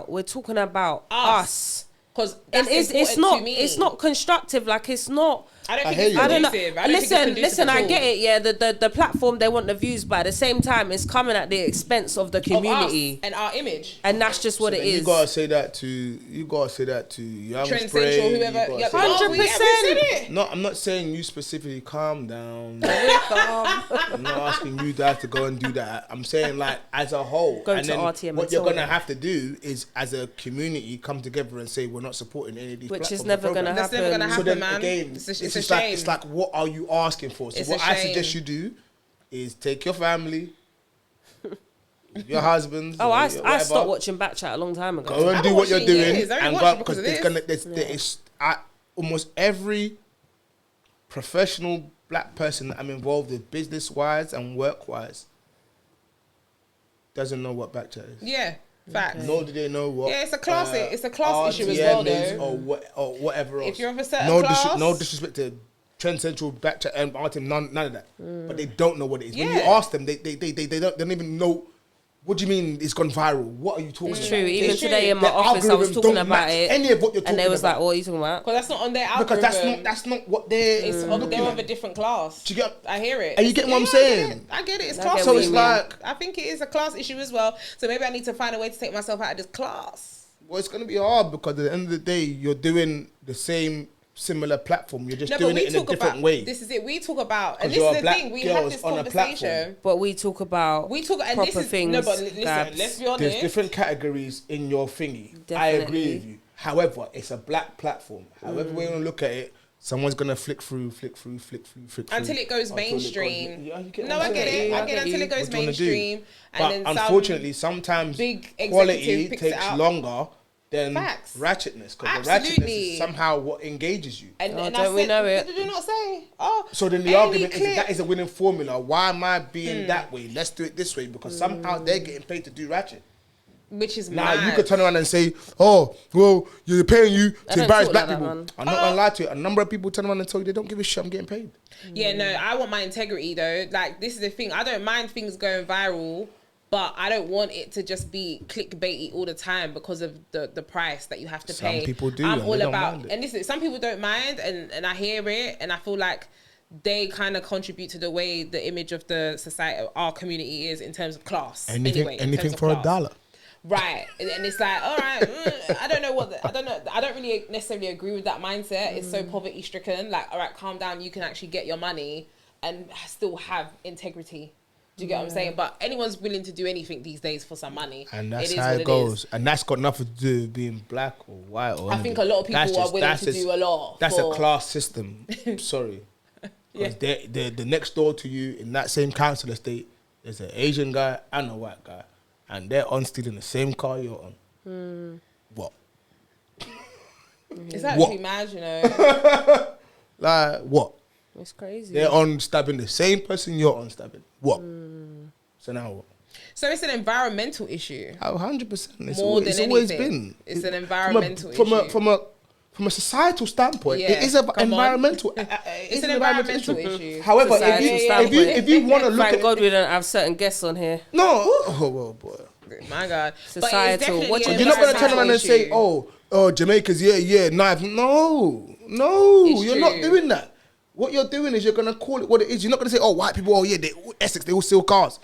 We're talking about us. Because it's not constructive. Like, it's not... I don't think it's conducive. Listen, I get it, yeah. The platform, they want the views, but at the same time, it's coming at the expense of the community. And our image. And that's just what it is. You gotta say that to Young Trend Spray, Central, whoever. 100%. No, I'm not saying you specifically. Calm down. I'm not asking you guys to go and do that. I'm saying like as a whole. Go to RTM. What you're gonna have to do is, as a community, come together and say we're not supporting any of these. Which is never gonna happen. That's never gonna happen, so then, man. Again, it's like, what are you asking for? So what I suggest you do is take your family, your husbands. I stopped watching Backchat a long time ago. Go and do what you're doing, and go because there's almost every professional black person that I'm involved with, business wise and work wise, doesn't know what Backchat is. Yeah. Fact. Nor do they know what. Yeah, it's a class. It's a class issue as well, though. Or whatever else. If you're of a certain class, no disrespect to Trend Central, Backchat, and RTM, none of that. But they don't know what it is. Yeah. When you ask them, they don't even know. What do you mean it's gone viral? What are you talking about? It's true. Even today in my office, I was talking about it. Any of what you're talking about. And they was like, what are you talking about? Because that's not on their algorithm. Because that's not what they're... They're of a different class. Do you get, I hear it. And you get what I'm saying? I get it. It's class. So it's like... I think it is a class issue as well. So maybe I need to find a way to take myself out of this class. Well, it's going to be hard because at the end of the day, you're doing the same... similar platform. You're just doing it in a different way. This is it. We talk about, and this is the thing. We have this conversation, but we talk about and proper things. No, but listen. Let's be honest. There's different categories in your thingy. Definitely. I agree with you. However, it's a black platform. However way you want to look at it, someone's gonna flick through until it goes mainstream. I get it. Until it goes mainstream. But unfortunately, sometimes big quality takes longer than facts. Ratchetness, because the ratchetness is somehow what engages you. And we know it? Did you not say? So then the argument is that is a winning formula. Why am I being that way? Let's do it this way, because somehow they're getting paid to do ratchet. Which is now mad. You could turn around and say, "Oh, well, you're paying you to embarrass black people." I'm not gonna lie to you. A number of people turn around and tell you they don't give a shit. I'm getting paid. Yeah, no, I want my integrity though. Like, this is the thing. I don't mind things going viral But I don't want it to just be clickbaity all the time because of the price that you have to pay. Some people do. I'm and all they don't about, mind it. and listen, some people don't mind, and I hear it, and I feel like they kind of contribute to the way the image of the society, our community is in terms of class. Anything for $1. Right, and it's like, all right, I don't know. I don't really necessarily agree with that mindset. It's so poverty stricken. Like, all right, calm down. You can actually get your money and still have integrity. Do you get what I'm saying? But anyone's willing to do anything these days for some money. And that's how it goes. And that's got nothing to do with being black or white or I think a lot of people are willing to do a lot. That's a class system. Sorry. Because the next door to you in that same council estate, there's an Asian guy and a white guy. And they're on still in the same car you're on. What? It's actually mad, you know. Like, what? It's crazy. They're on stabbing the same person you're on stabbing. What? So now what? So it's an environmental issue. 100%. It's More than it's always anything. been. It's an environmental issue. From a societal standpoint, Yeah, it is an come on. environmental. It's an environmental issue. However, Societal if you want to look Thank at God we don't have certain guests on here. no, oh well, boy. My God. Societal. But What it's you- definitely You're not going to turn an around and say, issue. oh, Jamaica's knife. No, It's you're not true. doing that. What you're doing is you're going to call it what it is. You're not going to say, oh, white people, they Essex, they all steal cars.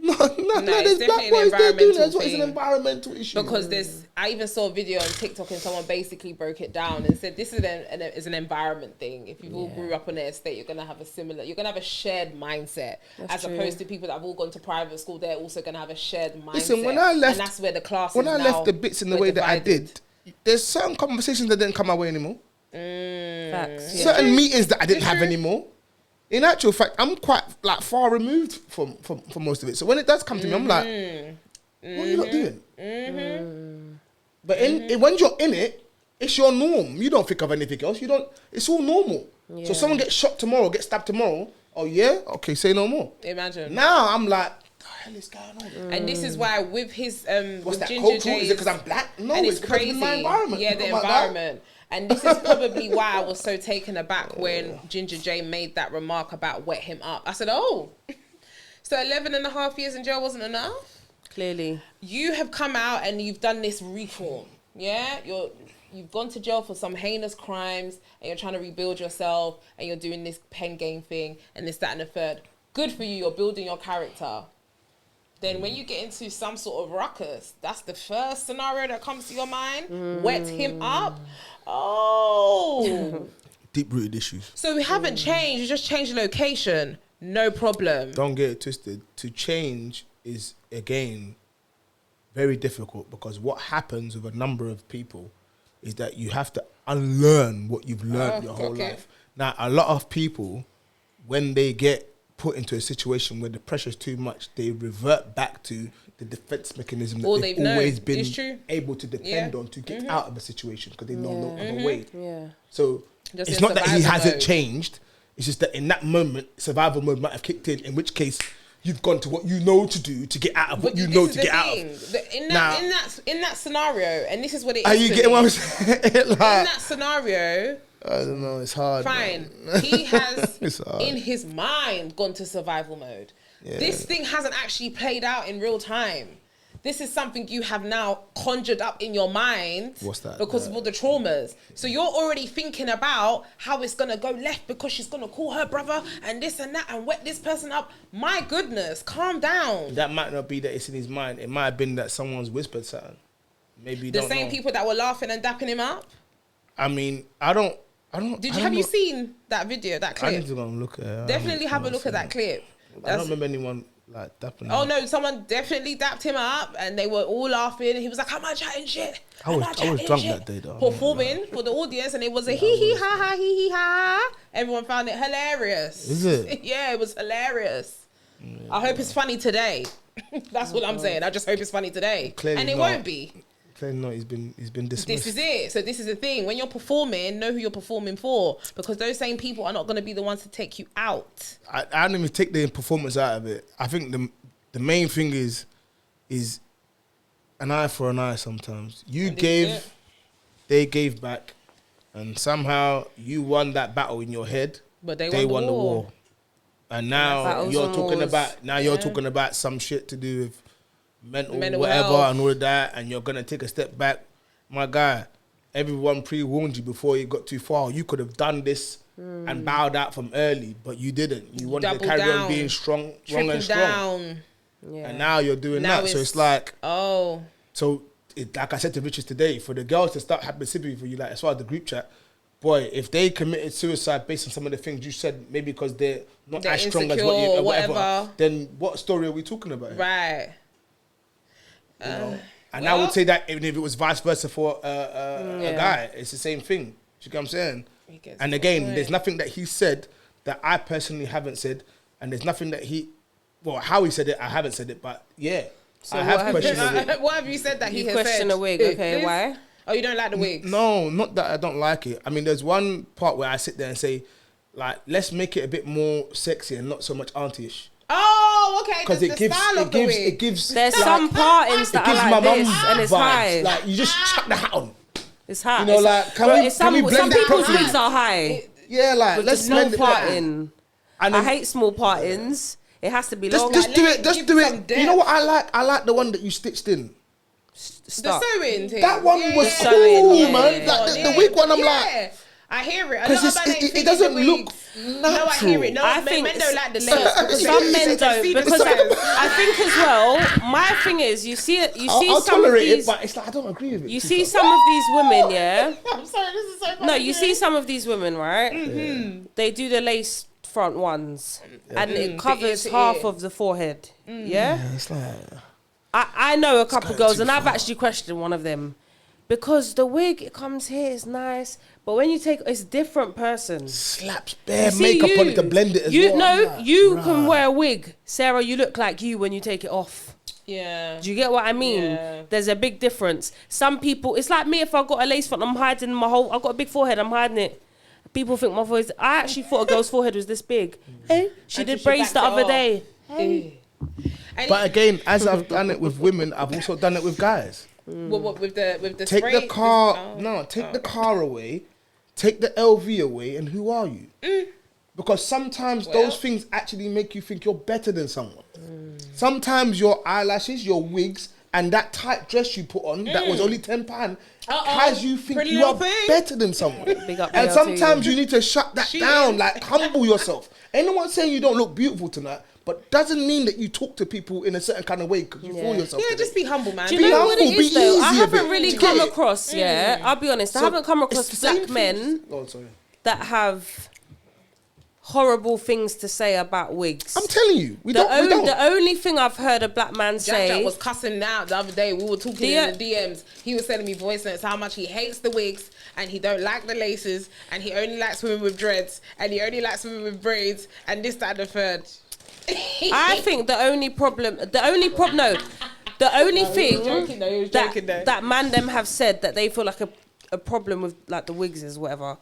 No, it's there's black definitely an boys there doing that. environmental It's an thing. environmental issue. Because I even saw a video on TikTok and someone basically broke it down and said this is an environment thing. If you all grew up on an estate, you're gonna have a shared mindset. That's as true. opposed to people that have all gone to private school, they're also gonna have a shared mindset. Listen, when I left, and that's where the class when is I now, left the bits in the we're way that I divided. did, there's certain conversations that didn't come my way anymore. Facts. Yeah. Certain meetings that I didn't have anymore. In actual fact, I'm quite like far removed from most of it. So when it does come to me, I'm like, what are you not doing? But when you're in it, it's your norm. You don't think of anything else. It's all normal. Yeah. So someone gets shot tomorrow, gets stabbed tomorrow. Oh yeah, okay, say no more. Imagine. Now I'm like, what the hell is going on? And this is why with his What's with that Ginger cultural? Is J's, it because I'm black? No, and it's because of my environment. Yeah, It's the not about that. environment. And this is probably why I was so taken aback when Ginger J made that remark about wet him up. I said, oh, so 11 and a half years in jail wasn't enough? Clearly. You have come out and you've done this reform. Yeah? You've gone to jail for some heinous crimes and you're trying to rebuild yourself and you're doing this pen game thing and this, that and the third. Good for you. You're building your character. Then when you get into some sort of ruckus, that's the first scenario that comes to your mind. Wet him up. Oh. Deep-rooted issues. So we haven't changed. You just changed the location. No problem. Don't get it twisted. To change is, again, very difficult because what happens with a number of people is that you have to unlearn what you've learned your whole life. Now, a lot of people, when they get put into a situation where the pressure is too much, they revert back to the defense mechanism that All they've they've known. always been It's true. able to depend on to get out of a situation because they know no other way. Yeah. So Just it's in not that he survival hasn't mode. changed. It's just that in that moment, survival mode might have kicked in which case you've gone to what you know to do to get out of what But you this know is to the get out thing. of. Now, in that scenario, and this is what it is. Are you for getting me. what I'm saying? In Like, that scenario, I don't know. It's hard. fine. man. He has, It's hard. in his mind, gone to survival mode. This thing hasn't actually played out in real time. This is something you have now conjured up in your mind. What's that? Because of all the traumas. So you're already thinking about how it's going to go left because she's going to call her brother and this and that and wet this person up. My goodness, calm down. That might not be that it's in his mind. It might have been that someone's whispered something. Maybe you The don't same know. people that were laughing and dapping him up. I mean, I don't. Have you seen that video, that I clip? need to go and look at it. Definitely have a look at that clip. I don't remember anyone like dapping. Oh him. no, someone definitely dapped him up and they were all laughing and he was like, am I chatting shit? I was drunk that day, though. Performing for the audience and it was a hee hee ha ha hee hee ha. Everyone found it hilarious. Is it? Yeah, it was hilarious. I hope it's funny today. That's what I'm saying. I just hope it's funny today. Clearly and it not. won't be. Clearly not. He's been dismissed. This is it. So this is the thing. When you're performing, know who you're performing for because those same people are not going to be the ones to take you out. I don't even take the performance out of it. I think the main thing is an eye for an eye sometimes. You And this is gave, it. they gave back, and somehow you won that battle in your head. But they won the war. And now Battles you're and talking wars. about you're talking about some shit to do with mental whatever health. and all of that, and you're gonna take a step back, my guy. Everyone pre-warned you before you got too far. You could have done this and bowed out from early, but you didn't. You wanted to carry on being strong and strong. Down. Yeah. And now you're doing that. So it's like, oh. So like I said to Richards today, for the girls to start having sympathy for you, like as far as the group chat, boy, if they committed suicide based on some of the things you said, maybe because they're not as strong as what you or whatever, then what story are we talking about? Right. You know? And I would say that even if it was vice versa for a guy, it's the same thing. Do you get what I'm saying? And again, there's nothing that he said that I personally haven't said, and there's nothing that how he said it, I haven't said it, but yeah, so I have questioned it. What have you said that he has questioned said? a wig, okay, why? Oh, you don't like the wigs? No, not that I don't like it. I mean, there's one part where I sit there and say, like, let's make it a bit more sexy and not so much auntie-ish. Oh, okay. Because it gives. There's like, some partings that are like this, and it's high. Like you just chuck the hat on. It's high. You know, like can we blend some it people's properly? wigs are high. Yeah, like let's blend it parting. I hate small partings. It has to be long. Just do it. Just do it. You know what I like? I like the one that you stitched in. The sewing thing. That one was cool, man. Like the wig one, I'm like. I hear it. Because it doesn't look natural. No, I hear it. No, I men think don't like the lace. Some men don't. Because I think as well, my thing is, you see I'll some of tolerate these, it, but it's like I don't agree with it. You see some of these women, yeah? I'm sorry, this is so funny. No, you see some of these women, right? Mm-hmm. They do the lace front ones, and it covers half of the forehead, yeah? It's like... I know a couple girls, and I've actually questioned one of them. Because the wig, it comes here, it's nice. But when you take, it's a different person. Slaps bare makeup on it to blend it as well. No, you can wear a wig. Sarah, you look like you when you take it off. Yeah. Do you get what I mean? Yeah. There's a big difference. Some people, it's like me if I got a lace front, I'm hiding my whole, I've got a big forehead, I'm hiding it. People think my voice, I actually thought a girl's forehead was this big. Hey, she did braids the other day. Hey. But again, as I've done it with women, I've also done it with guys. What with the take spray? the car the car away, take the LV away, and who are you? Because sometimes those things actually make you think you're better than someone. Sometimes your eyelashes, your wigs, and that tight dress you put on that was only £10 has you think you are better than someone. And sometimes you need to shut that down, like humble yourself. Anyone saying you don't look beautiful tonight, but doesn't mean that you talk to people in a certain kind of way because you fool yourself. Yeah, just be humble, man. Do you know what it is though? I haven't really come across, I'll be honest, I haven't come across black men that have horrible things to say about wigs. I'm telling you, we don't. The only thing I've heard a black man say... Jack was cussing out the other day. We were talking in the DMs. He was sending me voice notes how much he hates the wigs and he don't like the laces and he only likes women with dreads and he only likes women with braids and this, that, and the third. I think the only thing that man them have said that they feel like a problem with like the wigs is whatever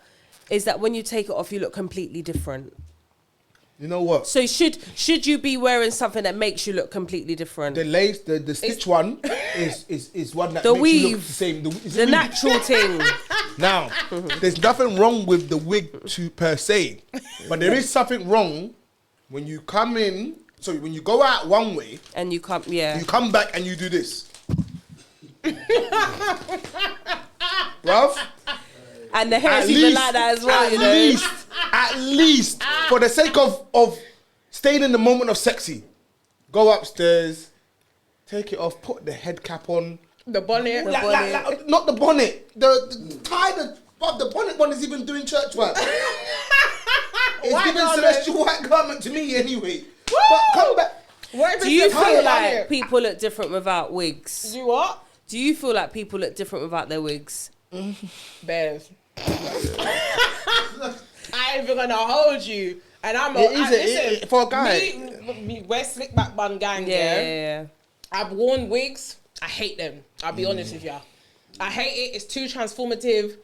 is that when you take it off you look completely different. You know what? So should you be wearing something that makes you look completely different? The lace, the stitch one is one that the makes weave, you look the same. The natural thing. Now, there's nothing wrong with the wig per se, but there is something wrong when you come in. So when you go out one way and you come back and you do this, bruv. And the hair's even like that as well, you know. At least, for the sake of staying in the moment of sexy, go upstairs, take it off, put the head cap on. The bonnet. Like, not the bonnet. The tie the bonnet one is even doing church work. It's giving celestial white garment to me anyway. Woo! But come back. Do you feel like people look different without wigs? Do what? Do you feel like people look different without their wigs? Bears. I ain't even gonna hold you. And I'm listen, for a guy. Me wear slick back bun gang. Yeah. I've worn wigs. I hate them. I'll be honest with you. I hate it. It's too transformative.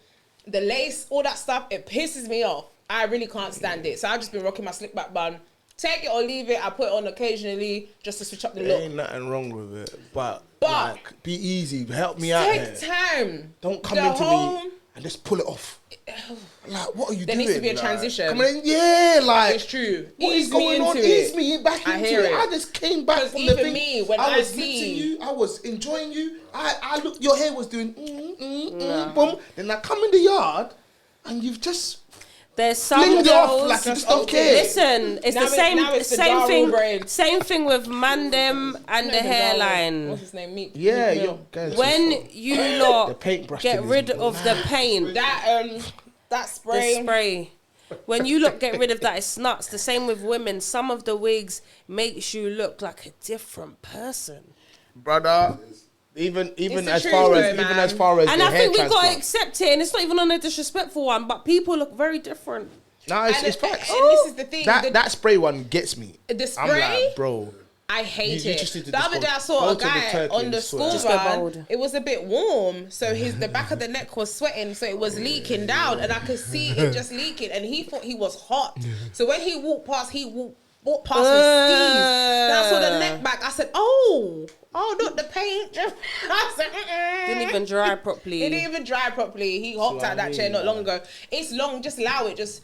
The lace, all that stuff, it pisses me off. I really can't stand it. So I've just been rocking my slick back bun. Take it or leave it. I put it on occasionally just to switch up the look. There ain't nothing wrong with it. But like, be easy. Help me out here. Take time. Don't come into me and just pull it off. Like, what are you There doing? needs to be a Like, transition. come on, yeah, like It's true. What Ease is me going on? into it. Ease me back I into hear it. it. I just came back 'Cause from even the thing. me, when I I was see- lifting you, I was enjoying you. I look, your hair was doing boom. Then I come in the yard, and you've just There's some flinged it off girls. like you just don't care. Listen, it's Now the same now it's the same Ja thing. Rule braid. Same thing with Mandem and the What's hairline. his name? Meek. Yeah, Meek Mill. you're guys. When you The lot paintbrush get thing is rid of the paint, That spray. the spray. When you look get rid of that, it's nuts. The same with women. Some of the wigs makes you look like a different person. brother. Even the as truth far though, as man. And the I hair think we got to transplant. accept it. And it's not even on a disrespectful one, but people look very different. Nah, it's And facts. this is the thing. That spray one gets me. The I'm spray? like, bro. I hate You it. just need to The other just day I go saw a to the guy turkey on and the sweat. school Just go run. bold. It was a bit warm, so the back of the neck was sweating, so it was leaking down, and I could see it just leaking. And he thought he was hot. So when he walked past, walked past with steez. Then I saw the neck back. I said, "Oh, not the paint." I said, Didn't even dry properly. It didn't even dry properly. He hopped what out that I chair mean, not long ago. It's long. Just allow it. Just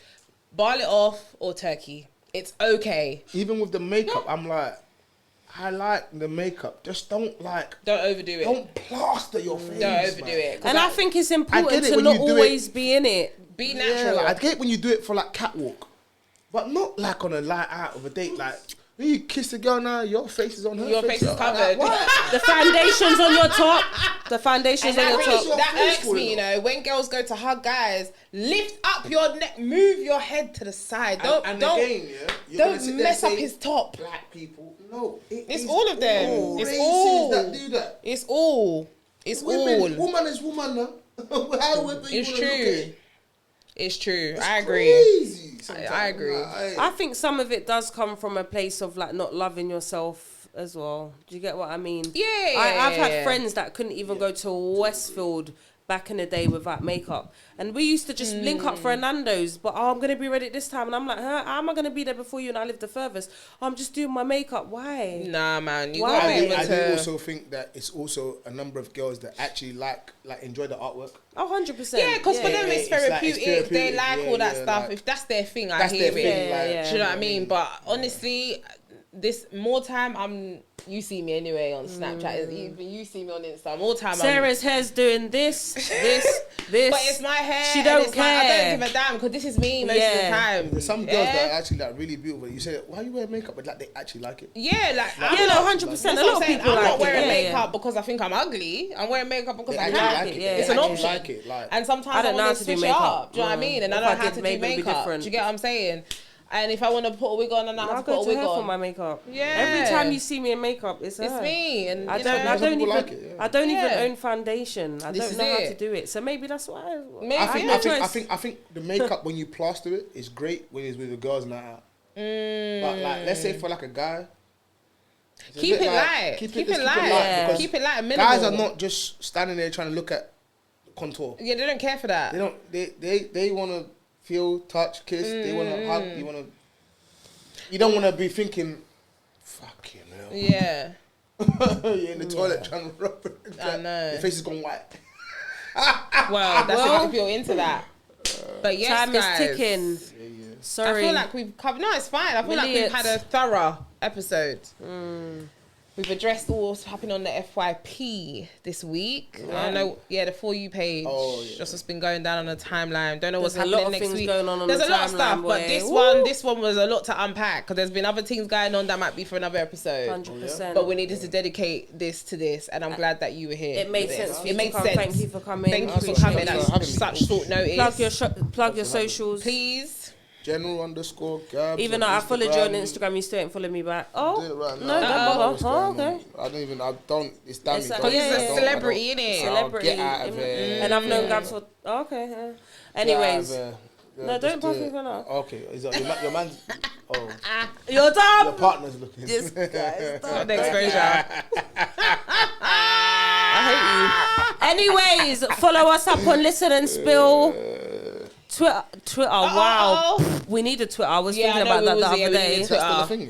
ball it off or turkey. It's okay. Even with the makeup, I'm like, I like the makeup. Just don't overdo it. Don't plaster your face. Don't overdo man. it. 'Cause And I think it's important get it to when not you do always it. be in it. be Yeah, natural. like, I get when you do it for like catwalk, but not like on a night out of a date. Like when you kiss a girl now, your face is on her. Your face is Like, covered. what? The foundation's on your top. The foundation's And on your that, top. really, that Face irks for me, it. you know. When girls go to hug guys, lift up your neck, move your head to the side. Don't and again, yeah, you're gonna sit don't there mess and up say, his top. Black people, no, It's all of them. all It's races all. that do that. It's all. It's Women, all. woman is woman now. However you It's wanna look at true. it. It's true. It's I agree. crazy sometimes. I agree. Like, I think some of it does come from a place of like not loving yourself as well. Do you get what I mean? Yeah, I've yeah, had yeah. friends that couldn't even go to Westfield back in the day without makeup, and we used to just link up for a Nando's. But I'm gonna be ready this time, and I'm like, how am I gonna be there before you? And I live the furthest. I'm just doing my makeup. Why? Nah, man. You Why? gotta be able I do to. also think that it's also a number of girls that actually like enjoy the artwork. Oh, 100%. Yeah, because for them it's it's like- it's therapeutic. They therapeutic, like yeah, all that yeah, stuff. like- If that's their thing, I That's hear their it. thing, Yeah, like, yeah. Do you know what I mean? But honestly, this more time you see me anyway on Snapchat. Even you see me on Insta. More time. Sarah's hair's doing this. But it's my hair. She and don't it's like, I care. don't give a damn because this is me most of the Yeah. time. There's some girls that are actually like really beautiful. You say, why are you wearing makeup? But like they actually like it. Yeah, like I'm Yeah, no, not- 100%. That's A what lot of I'm saying. people I'm like not it. wearing Yeah, makeup yeah. because I think I'm ugly. I'm wearing makeup because They I actually like like it. yeah, It's yeah, an yeah. option. Like it, like. And sometimes I I, don't know want how to to do switch it makeup. up. Do you know what I mean? And I If know I how did, to do maybe it'd be makeup. different. Do you get what I'm saying? And if I want to put a wig on, and I I'll have to go put a to wig her for on. my makeup. Yeah. Every time you see me in makeup, it's her. It's me. And I you don't. know, I Some don't people even. like it, yeah. I don't even Yeah. own foundation. I This don't is know how to it. do it. So maybe that's why. Maybe, I I have think, no I, think, I choice. think I think the makeup when you plaster it is great when it's with the girls night out. But like, let's say for like a guy, it's a Keep bit it like- light. Keep it let's light. Yeah. because Keep it light and minimal. guys are not just standing there trying to look at the contour. Yeah, they don't care for that. They don't. They want to feel, touch, kiss. They want to hug. You want to. You don't want to be thinking, fucking hell. Yeah. You're in the toilet trying to rub it. I know. Your face is gone white. Well, that's if you're into that. But yes, Time guys, is ticking. Yeah. Sorry. I feel like we've covered. No, it's fine. I feel like we've Idiots. had a thorough episode. We've addressed all what's happening on the FYP this week. I don't know. Yeah, the For You page. Oh, yeah. Just what's been going down on the timeline. Don't know what's There's a happening lot of next things week. going on There's the a lot of stuff, timeline, but boy. this one was a lot to unpack because there's been other things going on that might be for another episode. 100%. But we needed to dedicate this to this, and I'm glad that you were here. It made for sense this. for you It to made come. sense. Thank you for coming. Thank I you for appreciate coming it. at such short notice. Plug your socials. Please. General_Gabs. Even though I followed you on Instagram, you still ain't following me back. Oh, Do it right no, now. don't I don't know bother. what's Oh, going on. okay. I don't even. I don't. It's damn It's me. like- guys. yeah, I yeah, don't- yeah. I Celebrity, don't- innit? I'll Celebrity. Get out of here. And I've known Gabs for. Oh, okay. Yeah. Get out Anyways, of here. Yeah, no, just don't pass do me it. for now. Okay, is that your man's? Oh, You're your dumb. partner's looking. This guy's Not the exposure. I Anyways, follow us up on Listen and Spill. Twitter. Wow. We need a Twitter. I was Yeah, thinking I know about that we the was- yeah, other we day. need That's still Twitter. the thing,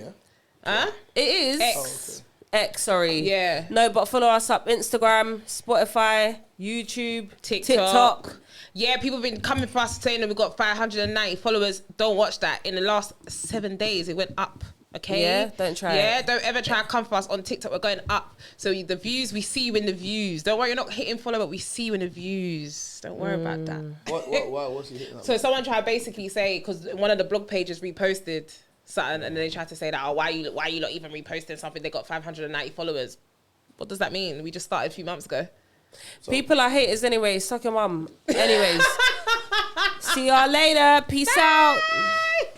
yeah. Huh? It is. X. X, sorry. Yeah. No, but follow us up Instagram, Spotify, YouTube, TikTok. yeah, people have been coming for us saying that we've got 590 followers. Don't watch that. In the last 7 days, it went up. Okay. Yeah, don't try Yeah, it. don't ever try to come for us on TikTok. We're going up. So the views, we see you in the views. Don't worry, you're not hitting follow, but we see you in the views. Don't worry about that. What's he hitting? So someone tried to basically say, because one of the blog pages reposted something, and they tried to say that, oh, why you not even reposting something? They got 590 followers. What does that mean? We just started a few months ago. So, People are haters anyway. Suck your mum. Anyways. See y'all later. Peace out.